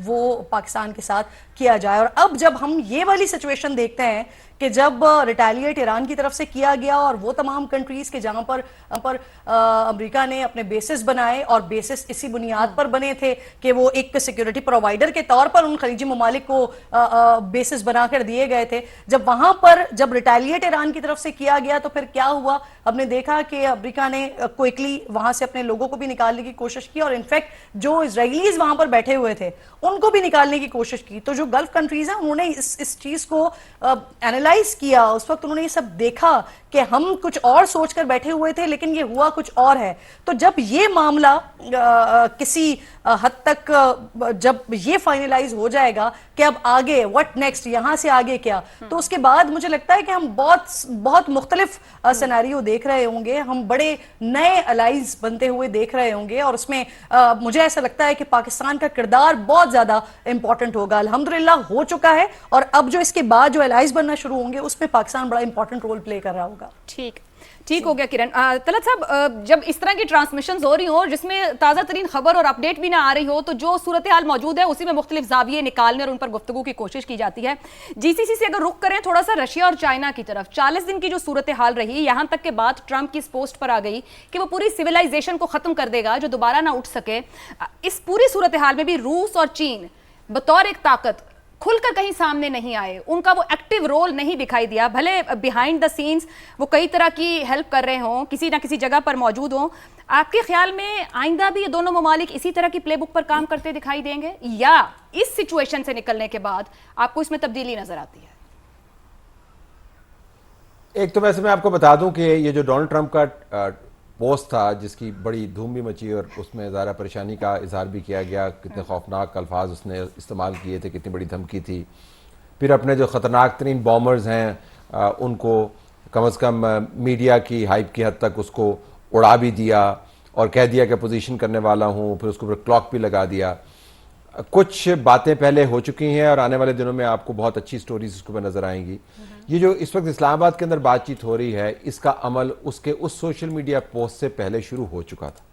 وہ پاکستان کے ساتھ کیا جائے. اور اب جب ہم یہ والی سچویشن دیکھتے ہیں کہ جب ریٹیلیٹ ایران کی طرف سے کیا گیا اور وہ تمام کنٹریز کے جہاں پر امریکہ نے اپنے بیسز بنائے, اور بیسز اسی بنیاد پر بنے تھے کہ وہ ایک سیکیورٹی پرووائڈر کے طور پر ان خلیجی ممالک کو بیسز بنا کر دیے گئے تھے, جب وہاں پر جب ریٹیلیٹ ایران کی طرف سے کیا گیا تو پھر کیا ہوا, ہم نے دیکھا کہ امریکہ نے کوئکلی وہاں سے اپنے لوگوں کو بھی نکالنے کی کوشش کی, اور انفیکٹ جو اسرائیلیز وہاں پر بیٹھے ہوئے تھے ان کو بھی نکالنے کی کوشش کی. تو جو گلف کنٹریز ہیں انہوں نے اس چیز کو اینالائز ریئلائز کیا, اس وقت انہوں نے یہ سب دیکھا کہ ہم کچھ اور سوچ کر بیٹھے ہوئے تھے لیکن یہ ہوا کچھ اور ہے. تو جب یہ معاملہ کسی حد تک جب یہ فائنلائز ہو جائے گا کہ اب آگے وٹ نیکسٹ, یہاں سے آگے کیا, تو اس کے بعد مجھے لگتا ہے کہ ہم بہت مختلف سیناریو دیکھ رہے ہوں گے, ہم بڑے نئے الائز بنتے ہوئے دیکھ رہے ہوں گے, اور اس میں مجھے ایسا لگتا ہے کہ پاکستان کا کردار بہت زیادہ امپورٹنٹ ہوگا. الحمدللہ ہو چکا ہے, اور اب جو اس کے بعد جو الائز بننا شروع ہوں گے اس میں پاکستان بڑا امپورٹنٹ رول پلے کر رہا ہوگا. ٹھیک ہو گیا کرن. طلعت صاحب, جب اس طرح کی ٹرانسمیشنز ہو رہی ہوں جس میں تازہ ترین خبر اور اپڈیٹ بھی نہ آ رہی ہو, تو جو صورتحال موجود ہے اسی میں مختلف زاویے نکالنے اور ان پر گفتگو کی کوشش کی جاتی ہے. جی سی سی سے اگر رخ کریں تھوڑا سا رشیا اور چائنا کی طرف, 40 دن کی جو صورتحال رہی, یہاں تک کہ بات ٹرمپ کی اس پوسٹ پر آ گئی کہ وہ پوری سویلائزیشن کو ختم کر دے گا جو دوبارہ نہ اٹھ سکے. اس پوری صورتحال میں بھی روس اور چین بطور ایک طاقت کھل کر کہیں سامنے نہیں آئے, ان کا وہ ایکٹیو رول نہیں دکھائی دیا. بھلے بیہائنڈ دا سینز وہ کئی طرح کی ہیلپ کر رہے ہوں, کسی نہ کسی جگہ پر موجود ہوں. آپ کے خیال میں آئندہ بھی یہ دونوں ممالک اسی طرح کی پلے بک پر کام کرتے دکھائی دیں گے, یا اس سچویشن سے نکلنے کے بعد آپ کو اس میں تبدیلی نظر آتی ہے؟ ایک تو ویسے میں آپ کو بتا دوں کہ یہ جو ڈونلڈ ٹرمپ کا پوسٹ تھا جس کی بڑی دھوم بھی مچی اور اس میں ظاہرہ پریشانی کا اظہار بھی کیا گیا, کتنے خوفناک الفاظ اس نے استعمال کیے تھے, کتنی بڑی دھمکی تھی. پھر اپنے جو خطرناک ترین بامرز ہیں ان کو کم از کم میڈیا کی ہائپ کی حد تک اس کو اڑا بھی دیا اور کہہ دیا کہ پوزیشن کرنے والا ہوں, پھر اس کو اوپر کلاک بھی لگا دیا. کچھ باتیں پہلے ہو چکی ہیں اور آنے والے دنوں میں آپ کو بہت اچھی سٹوریز اس کو نظر آئیں گی. یہ جو اس وقت اسلام آباد کے اندر بات چیت ہو رہی ہے, اس کا عمل اس سوشل میڈیا پوسٹ سے پہلے شروع ہو چکا تھا.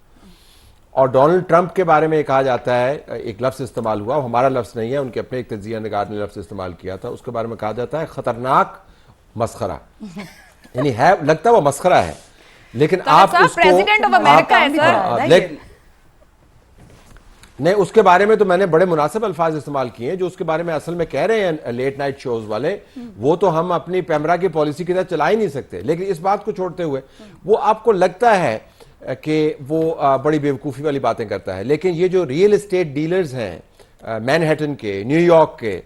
اور ڈونلڈ ٹرمپ کے بارے میں کہا جاتا ہے, ایک لفظ استعمال ہوا, ہمارا لفظ نہیں ہے, ان کے اپنے ایک تجزیہ نگار نے لفظ استعمال کیا تھا, اس کے بارے میں کہا جاتا ہے خطرناک مسخرہ. یعنی ہے, لگتا ہے وہ مسخرہ ہے, لیکن آپ اس کو نہیں, اس کے بارے میں تو میں نے بڑے مناسب الفاظ استعمال کیے ہیں جو اس کے بارے میں اصل میں کہہ رہے ہیں لیٹ نائٹ شوز والے, وہ تو ہم اپنی پیمرا کی پالیسی کی طرح چلا ہی نہیں سکتے. لیکن اس بات کو چھوڑتے ہوئے وہ آپ کو لگتا ہے کہ وہ بڑی بیوقوفی والی باتیں کرتا ہے, لیکن یہ جو ریئل اسٹیٹ ڈیلرز ہیں مینہٹن کے, نیو یارک کے,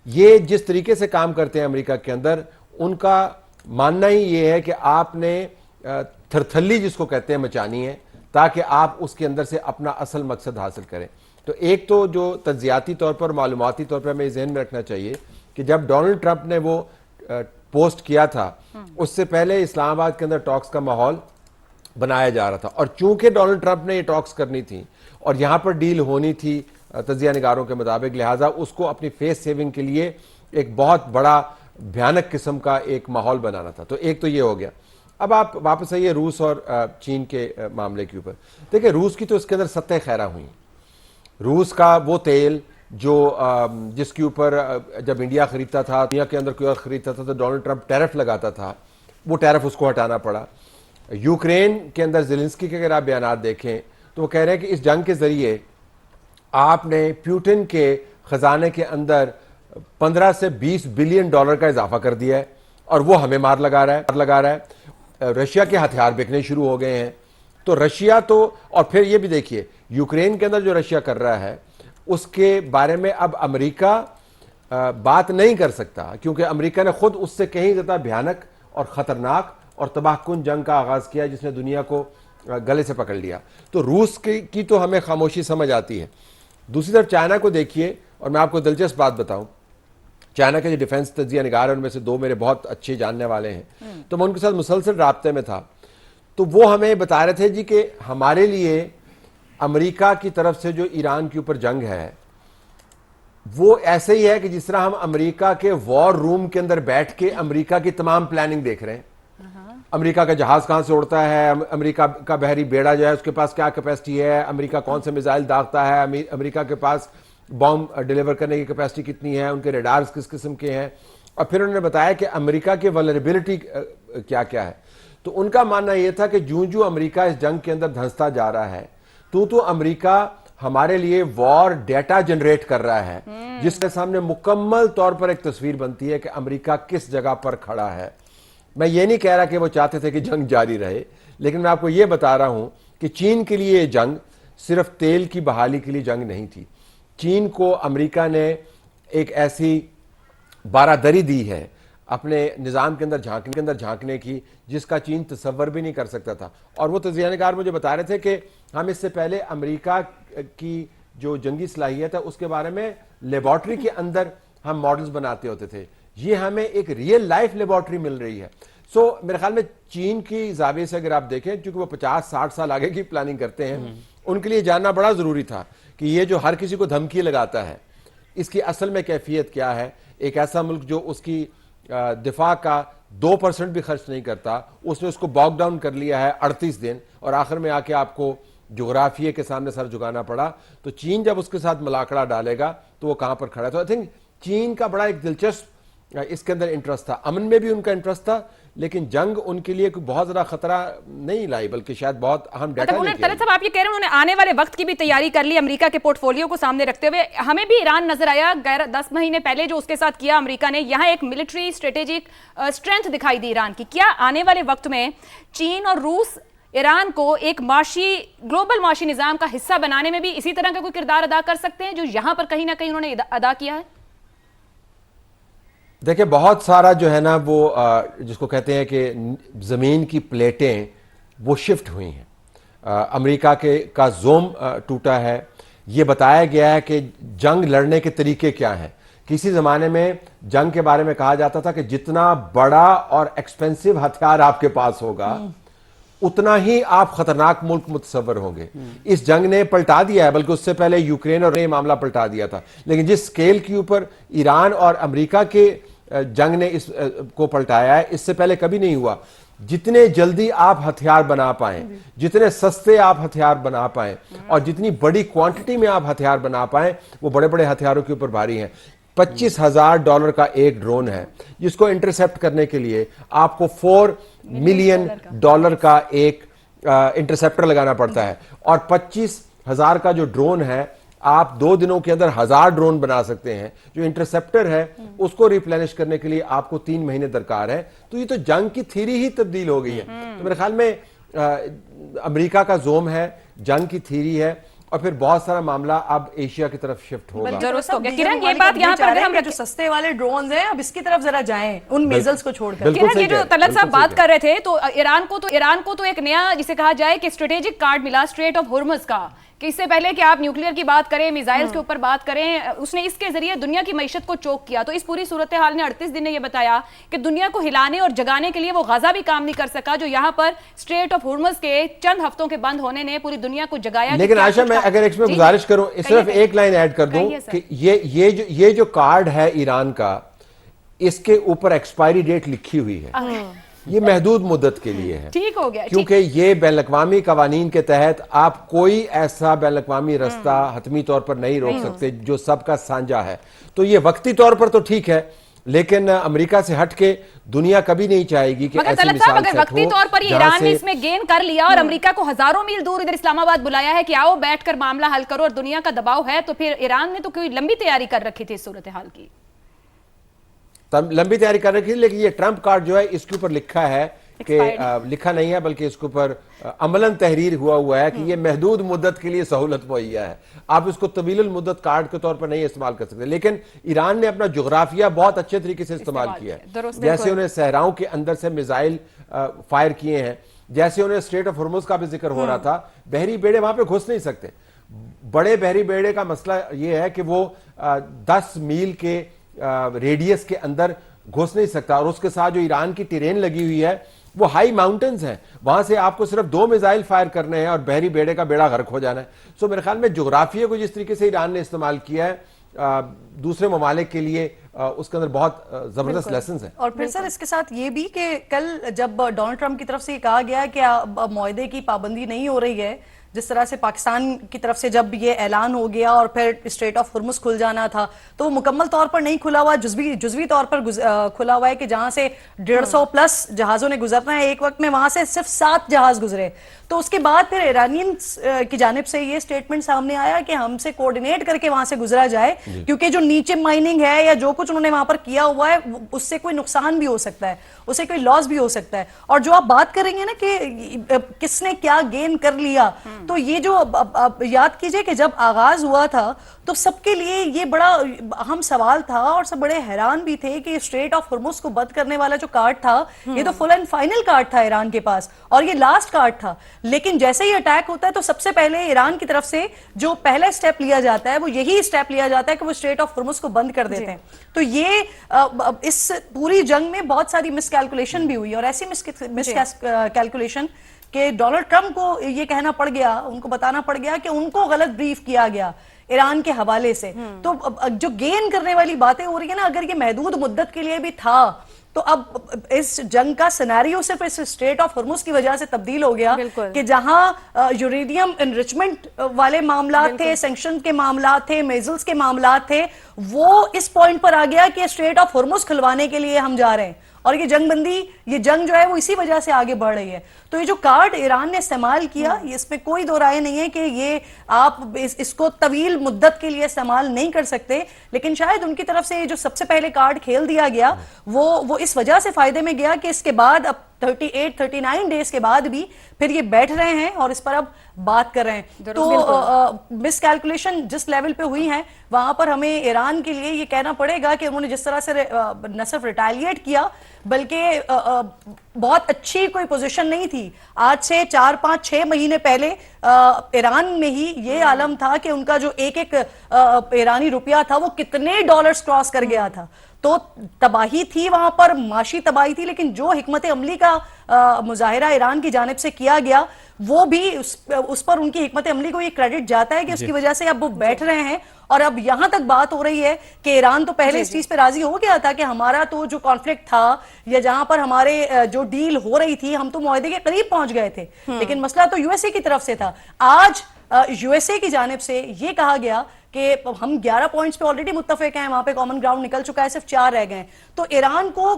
یہ جس طریقے سے کام کرتے ہیں امریکہ کے اندر, ان کا ماننا ہی یہ ہے کہ آپ نے تھرتھلی جس کو کہتے ہیں مچانی ہے تاکہ آپ اس کے اندر سے اپنا اصل مقصد حاصل کریں. تو ایک تو جو تجزیاتی طور پر معلوماتی طور پر ہمیں ذہن میں رکھنا چاہیے کہ جب ڈونلڈ ٹرمپ نے وہ پوسٹ کیا تھا اس سے پہلے اسلام آباد کے اندر ٹاکس کا ماحول بنایا جا رہا تھا, اور چونکہ ڈونلڈ ٹرمپ نے یہ ٹاکس کرنی تھی اور یہاں پر ڈیل ہونی تھی تجزیہ نگاروں کے مطابق, لہٰذا اس کو اپنی فیس سیونگ کے لیے ایک بہت بڑا بھیانک قسم کا ایک ماحول بنانا تھا. تو ایک تو یہ ہو گیا. اب آپ واپس آئیے روس اور چین کے معاملے کے اوپر. دیکھیں, روس کی تو اس کے اندر ستیں خیرہ ہوئیں. روس کا وہ تیل جو جس کے اوپر جب انڈیا خریدتا تھا, دنیا کے اندر کوئی اور خریدتا تھا تو ڈونلڈ ٹرمپ ٹیرف لگاتا تھا, وہ ٹیرف اس کو ہٹانا پڑا. یوکرین کے اندر زیلنسکی کے اگر آپ بیانات دیکھیں تو وہ کہہ رہے ہیں کہ اس جنگ کے ذریعے آپ نے پیوٹن کے خزانے کے اندر 15 سے 20 بلین ڈالر کا اضافہ کر دیا ہے, اور وہ ہمیں مار لگا رہا ہے. رشیا کے ہتھیار بکنے شروع ہو گئے ہیں. تو رشیا تو, اور پھر یہ بھی دیکھیے یوکرین کے اندر جو رشیا کر رہا ہے اس کے بارے میں اب امریکہ بات نہیں کر سکتا, کیونکہ امریکہ نے خود اس سے کہیں زیادہ بھیانک اور خطرناک اور تباہ کن جنگ کا آغاز کیا جس نے دنیا کو گلے سے پکڑ لیا. تو روس کی تو ہمیں خاموشی سمجھ آتی ہے. دوسری طرف چائنا کو دیکھیے, اور میں آپ کو دلچسپ بات بتاؤں, چائنا کے جو ڈیفنس تجزیہ نگار ہیں ان میں سے 2 میرے بہت اچھے جاننے والے ہیں, تو میں ان کے ساتھ مسلسل رابطے میں تھا. تو وہ ہمیں بتا رہے تھے جی کہ ہمارے لیے امریکہ کی طرف سے جو ایران کے اوپر جنگ ہے وہ ایسے ہی ہے کہ جس طرح ہم امریکہ کے وار روم کے اندر بیٹھ کے امریکہ کی تمام پلاننگ دیکھ رہے ہیں. امریکہ کا جہاز کہاں سے اڑتا ہے, امریکہ کا بحری بیڑا جو ہے اس کے پاس کیا کیپیسٹی ہے, امریکہ کون سے میزائل داغتا ہے, امریکہ کے پاس بام ڈیلیور کرنے کی کیپیسٹی کتنی ہے, ان کے ریڈارز کس قسم کے ہیں, اور پھر انہوں نے بتایا کہ امریکہ کی ولنریبلٹی کیا کیا ہے. تو ان کا ماننا یہ تھا کہ جو امریکہ اس جنگ کے اندر دھنستا جا رہا ہے تو امریکہ ہمارے لیے وار ڈیٹا جنریٹ کر رہا ہے, جس کے سامنے مکمل طور پر ایک تصویر بنتی ہے کہ امریکہ کس جگہ پر کھڑا ہے. میں یہ نہیں کہہ رہا کہ وہ چاہتے تھے کہ جنگ جاری رہے, لیکن میں آپ کو یہ بتا رہا ہوں کہ چین کے لیے یہ جنگ صرف تیل کی بحالی کے لیے جنگ نہیں تھی. چین کو امریکہ نے ایک ایسی بارہ دری دی ہے اپنے نظام کے اندر جھانکنے کی جس کا چین تصور بھی نہیں کر سکتا تھا. اور وہ تجزیہ نگار مجھے بتا رہے تھے کہ ہم اس سے پہلے امریکہ کی جو جنگی صلاحیت ہے اس کے بارے میں لیبارٹری کے اندر ہم ماڈلز بناتے ہوتے تھے, یہ ہمیں ایک ریئل لائف لیبارٹری مل رہی ہے. سو میرے خیال میں چین کی زاویے سے اگر آپ دیکھیں, چونکہ وہ 50-60 سال آگے کی پلاننگ کرتے ہیں, ان کے لیے جاننا بڑا ضروری تھا کہ یہ جو ہر کسی کو دھمکی لگاتا ہے اس کی اصل میں کیفیت کیا ہے. ایک ایسا ملک جو اس کی دفاع کا 2% بھی خرچ نہیں کرتا, اس نے اس کو باک ڈاؤن کر لیا ہے 38 دن, اور آخر میں آ کے آپ کو جغرافیے کے سامنے سر جھکانا پڑا. تو چین جب اس کے ساتھ ملاقڑہ ڈالے گا تو وہ کہاں پر کھڑا ہے. تو آئی تھنک چین کا بڑا ایک دلچسپ اس کے اندر انٹرسٹ تھا, امن میں بھی ان کا انٹرسٹ تھا, لیکن جنگ ان کے لیے کوئی بہت زیادہ خطرہ نہیں لائی بلکہ شاید بہت اہم ڈیٹا لے کے آئی. صاحب آپ یہ کہہ رہے ہیں انہوں نے آنے والے وقت کی بھی تیاری کر لی امریکہ کے پورٹ فولیو کو سامنے رکھتے ہوئے. ہمیں بھی ایران نظر آیا 10 مہینے پہلے جو اس کے ساتھ کیا امریکہ نے, یہاں ایک ملٹری اسٹریٹجک اسٹرینتھ دکھائی دی ایران کی. کیا آنے والے وقت میں چین اور روس ایران کو ایک گلوبل معاشی نظام کا حصہ بنانے میں بھی اسی طرح کا کوئی کردار ادا کر سکتے ہیں جو یہاں پر کہیں نہ کہیں انہوں نے ادا کیا ہے؟ دیکھیں بہت سارا جو ہے نا وہ جس کو کہتے ہیں کہ زمین کی پلیٹیں وہ شفٹ ہوئی ہیں. امریکہ کا زوم ٹوٹا ہے. یہ بتایا گیا ہے کہ جنگ لڑنے کے طریقے کیا ہیں. کسی زمانے میں جنگ کے بارے میں کہا جاتا تھا کہ جتنا بڑا اور ایکسپینسو ہتھیار آپ کے پاس ہوگا اتنا ہی آپ خطرناک ملک متصور ہوں گے. اس جنگ نے پلٹا دیا ہے, بلکہ اس سے پہلے یوکرین اور یہ معاملہ پلٹا دیا تھا, لیکن جس سکیل کے اوپر ایران اور امریکہ کے جنگ نے اس کو پلٹایا ہے اس سے پہلے کبھی نہیں ہوا. جتنے جلدی آپ ہتھیار بنا پائیں, جتنے سستے آپ ہتھیار بنا پائیں, اور جتنی بڑی کوانٹٹی میں آپ ہتھیار بنا پائیں, وہ بڑے بڑے ہتھیاروں کے اوپر بھاری ہیں. $25,000 کا ایک ڈرون ہے جس کو انٹرسیپٹ کرنے کے لیے آپ کو $4 ملین کا ایک انٹرسیپٹر لگانا پڑتا ہے, اور 25,000 کا جو ڈرون ہے آپ 2 دنوں کے اندر 1000 ڈرون بنا سکتے ہیں. جو انٹرسیپٹر ہے اس کو ریپلینش کرنے کے لیے آپ کو 3 مہینے درکار ہے. تو یہ تو جنگ کی تھیری ہی تبدیل ہو گئی ہے. تو میرے خیال میں امریکہ کا زوم ہے, جنگ کی تھیری ہے, اور پھر بہت سارا معاملہ اب ایشیا کی طرف شفٹ ہوگا. یہ بات یہاں پر اگر ہم جو سستے والے ڈرونز ہیں اب اس کی طرف ذرا جائیں ان میزلز کو چھوڑ کر. یہ جو طلعت صاحب بات کر رہے تھے, تو ایران کو تو ایک نیا جسے کہا جائے کہ اسٹریٹجک کارڈ ملا اسٹریٹ آف ہرمز کا, کہ اس سے پہلے کہ آپ نیوکلیئر کی بات کریں, میزائلز کے اوپر بات کریں, اس نے اس کے ذریعے دنیا کی معیشت کو چوک کیا. تو اس پوری صورتحال نے 38 دن نے یہ بتایا کہ دنیا کو ہلانے اور جگانے کے لیے وہ غزہ بھی کام نہیں کر سکا, جو یہاں پر اسٹریٹ آف ہرمز کے چند ہفتوں کے بند ہونے نے پوری دنیا کو جگایا. لیکن عائشہ میں اگر اس میں گزارش کروں, صرف ایک لائن ایڈ کر دوں کہ یہ جو کارڈ ہے ایران کا, اس کے اوپر ایکسپائری ڈیٹ لکھی ہوئی ہے. یہ محدود مدت کے لیے ہے, ٹھیک ہو گیا, کیونکہ یہ بین الاقوامی قوانین کے تحت آپ کوئی ایسا بین الاقوامی رستہ حتمی طور پر نہیں روک سکتے جو سب کا سانجا ہے. تو یہ وقتی طور پر تو ٹھیک ہے, لیکن امریکہ سے ہٹ کے دنیا کبھی نہیں چاہے گی کہ ایسی مثال اگر وقتی طور پر ایران نے اس میں گین کر لیا اور امریکہ کو ہزاروں میل دور ادھر اسلام آباد بلایا ہے کہ آؤ بیٹھ کر معاملہ حل کرو, اور دنیا کا دباؤ ہے, تو پھر ایران نے تو کوئی لمبی تیاری کر رکھی تھی اس صورتحال کی. لمبی تیاری کر رکھی, لیکن یہ ٹرمپ کارڈ جو ہے اس کے اوپر لکھا ہے کہ لکھا نہیں ہے بلکہ اس کے اوپر عملاً تحریر ہوا ہے کہ یہ محدود مدت کے لیے سہولت مہیا ہے. آپ اس کو طویل المدت کارڈ کے طور پر نہیں استعمال کر سکتے. لیکن ایران نے اپنا جغرافیہ بہت اچھے طریقے سے استعمال کیا ہے. جیسے انہیں صحراؤں کے اندر سے میزائل فائر کیے ہیں, جیسے انہیں اسٹریٹ آف ہرمز کا بھی ذکر ہو رہا تھا, بحری بیڑے وہاں پہ گھس نہیں سکتے. بڑے بحری بیڑے کا مسئلہ یہ ہے کہ وہ 10 میل کے ریڈیس کے اندر گھس نہیں سکتا, اور اس کے ساتھ جو ایران کی ٹیرین لگی ہوئی ہے وہ ہائی ماؤنٹنز ہیں, وہاں سے آپ کو صرف 2 میزائل فائر کرنے ہیں اور بحری بیڑے کا بیڑا غرق ہو جانا ہے. سو میرے خیال میں جغرافیہ کو جس طریقے سے ایران نے استعمال کیا ہے دوسرے ممالک کے لیے اس کے اندر بہت زبردست لیسنز ہیں. اور پھر سر اس کے ساتھ یہ بھی کہ کل جب ڈونلڈ ٹرمپ کی طرف سے یہ کہا گیا کہ معاہدے کی پابندی نہیں ہو رہی ہے, جس طرح سے پاکستان کی طرف سے جب یہ اعلان ہو گیا اور پھر اسٹریٹ آف ہرمز کھل جانا تھا, تو وہ مکمل طور پر نہیں کھلا ہوا, جزوی طور پر کھلا ہوا ہے کہ جہاں سے 150+ جہازوں نے گزرنا ہے ایک وقت میں, وہاں سے صرف 7 جہاز گزرے. تو اس کے بعد پھر ایرانینز کی جانب سے یہ سٹیٹمنٹ سامنے آیا کہ ہم سے کوارڈینیٹ کر کے وہاں سے گزرا جائے, کیونکہ جو نیچے مائننگ ہے یا جو کچھ انہوں نے وہاں پر کیا ہوا ہے اس سے کوئی نقصان بھی ہو سکتا ہے, اسے کوئی لاس بھی ہو سکتا ہے. اور جو آپ بات کر رہی ہیں نا کہ کس نے کیا گین کر لیا, تو یہ جو اب یاد کیجئے کہ جب آغاز ہوا تھا تو سب کے لیے یہ بڑا اہم سوال تھا اور سب بڑے حیران بھی تھے کہ اسٹریٹ آف ہرمز کو بند کرنے والا جو کارڈ تھا یہ تو فل اینڈ فائنل کارڈ تھا ایران کے پاس اور یہ لاسٹ کارڈ تھا، لیکن جیسے ہی اٹیک ہوتا ہے تو سب سے پہلے ایران کی طرف سے جو پہلا اسٹیپ لیا جاتا ہے وہ یہی اسٹیپ لیا جاتا ہے کہ وہ اسٹریٹ آف ہرمز کو بند کر دیتے ہیں۔ تو یہ اس پوری جنگ میں بہت ساری مس کیلکولیشن بھی ہوئی اور ایسی مس کیلکولیشن کہ ڈونلڈ ٹرمپ کو یہ کہنا پڑ گیا، ان کو بتانا پڑ گیا کہ ان کو غلط بریف کیا گیا ایران کے حوالے سے۔ تو جو گین کرنے والی باتیں ہو رہی ہیں نا، اگر یہ محدود مدت کے لیے بھی تھا تو اب اس جنگ کا سینیریو صرف اس اسٹریٹ آف ہرمز کی وجہ سے تبدیل ہو گیا کہ جہاں یورینیم انریچمنٹ والے معاملات تھے، سینکشن کے معاملات تھے، میزلز کے معاملات تھے، وہ اس پوائنٹ پر آ گیا کہ اسٹریٹ آف ہرمز کھلوانے کے لیے ہم جا رہے ہیں اور یہ جنگ بندی، یہ جنگ جو ہے وہ اسی وجہ سے آگے بڑھ رہی ہے۔ تو یہ جو کارڈ ایران نے استعمال کیا، اس پہ کوئی دو رائے نہیں ہے کہ یہ آپ اس کو طویل مدت کے لیے استعمال نہیں کر سکتے، لیکن شاید ان کی طرف سے جو سب سے پہلے کارڈ کھیل دیا گیا وہ اس وجہ سے فائدے میں گیا کہ اس کے بعد اب 39 ڈیز کے بعد بھی پھر یہ بیٹھ رہے ہیں اور اس پر اب بات کر رہے ہیں۔ تو مس کیلکولیشن جس لیول پہ ہوئی ہیں وہاں پر ہمیں ایران کے لیے یہ کہنا پڑے گا کہ انہوں نے جس طرح سے نہ صرف ریٹیلیٹ کیا بلکہ بہت اچھی کوئی پوزیشن نہیں تھی۔ آج سے 4 5 6 مہینے پہلے ایران میں ہی یہ عالم تھا کہ ان کا جو ایک ایرانی روپیہ تھا وہ کتنے ڈالرز کراس کر گیا تھا۔ تو تباہی تھی وہاں پر، معاشی تباہی تھی، لیکن جو حکمت عملی کا مظاہرہ ایران کی جانب سے کیا گیا وہ بھی اس پر ان کی حکمت عملی کو یہ کریڈٹ جاتا ہے کہ اس کی وجہ سے اب وہ بیٹھ رہے ہیں۔ اور اب یہاں تک بات ہو رہی ہے کہ ایران تو پہلے اس چیز پہ راضی ہو گیا تھا کہ ہمارا تو جو کانفلکٹ تھا یا جہاں پر ہمارے جو ڈیل ہو رہی تھی ہم تو معاہدے کے قریب پہنچ گئے تھے، لیکن مسئلہ تو یو ایس اے کی طرف سے تھا۔ آج یو ایس اے کی جانب سے یہ کہا گیا کہ ہم 11 پوائنٹس پہ آلریڈی متفق ہیں، وہاں پہ کامن گراؤنڈ نکل چکا ہے، صرف 4 رہ گئے ہیں۔ تو ایران کو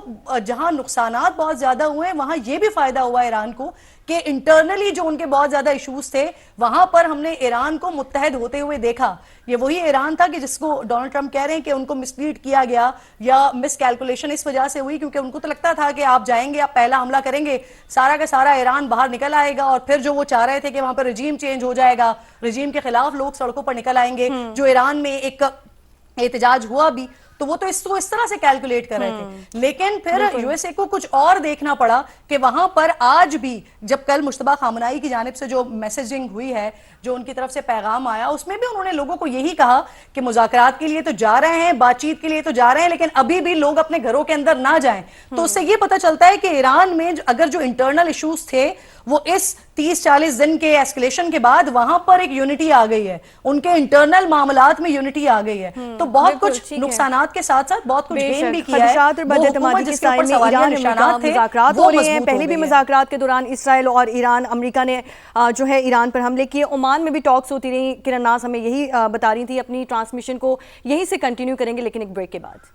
جہاں نقصانات بہت زیادہ ہوئے ہیں وہاں یہ بھی فائدہ ہوا ایران کو کہ انٹرنلی جو ان کے بہت زیادہ ایشوز تھے وہاں پر ہم نے ایران کو متحد ہوتے ہوئے دیکھا۔ یہ وہی ایران تھا کہ جس کو ڈونلڈ ٹرمپ کہہ رہے ہیں کہ ان کو مسلیڈ کیا گیا یا مس کیلکولیشن اس وجہ سے ہوئی کیونکہ ان کو تو لگتا تھا کہ آپ جائیں گے، آپ پہلا حملہ کریں گے، سارا کا سارا ایران باہر نکل آئے گا اور پھر جو وہ چاہ رہے تھے کہ وہاں پر رجیم چینج ہو جائے گا، رجیم کے خلاف لوگ سڑکوں پر نکل آئیں گے، جو ایران میں ایک احتجاج ہوا بھی، تو وہ تو اس طرح سے کیلکولیٹ کر رہے تھے۔ لیکن پھر یو ایس اے کو کچھ اور دیکھنا پڑا کہ وہاں پر آج بھی جب کل مجتبیٰ خامنائی کی جانب سے جو میسیجنگ ہوئی ہے، جو ان کی طرف سے پیغام آیا، اس میں بھی انہوں نے لوگوں کو یہی کہا کہ مذاکرات کے لیے تو جا رہے ہیں، بات چیت کے لیے تو جا رہے ہیں، لیکن ابھی بھی لوگ اپنے گھروں کے اندر نہ جائیں۔ تو اس سے یہ پتہ چلتا ہے کہ ایران میں اگر جو انٹرنل ایشوز تھے وہ اس 30-40 دن کے ایسکلیشن کے بعد وہاں پر ایک یونٹی آ گئی ہے، ان کے انٹرنل معاملات میں یونٹی آ گئی ہے۔ تو بہت کچھ نقصانات کے ساتھ ساتھ بہت کچھ گین بھی کیا ہے۔ خدشات اور بد اعتمادی کے سائے میں ایران امریکہ مذاکرات ہو رہے ہیں۔ پہلے بھی مذاکرات کے دوران اسرائیل اور ایران، امریکہ نے جو ہے ایران پر حملے کیے، عمان میں بھی ٹاکس ہوتی رہی۔ کرن ناز ہمیں یہی بتا رہی تھی، اپنی ٹرانسمیشن کو یہیں سے کنٹینیو کریں گے لیکن ایک بریک کے بعد۔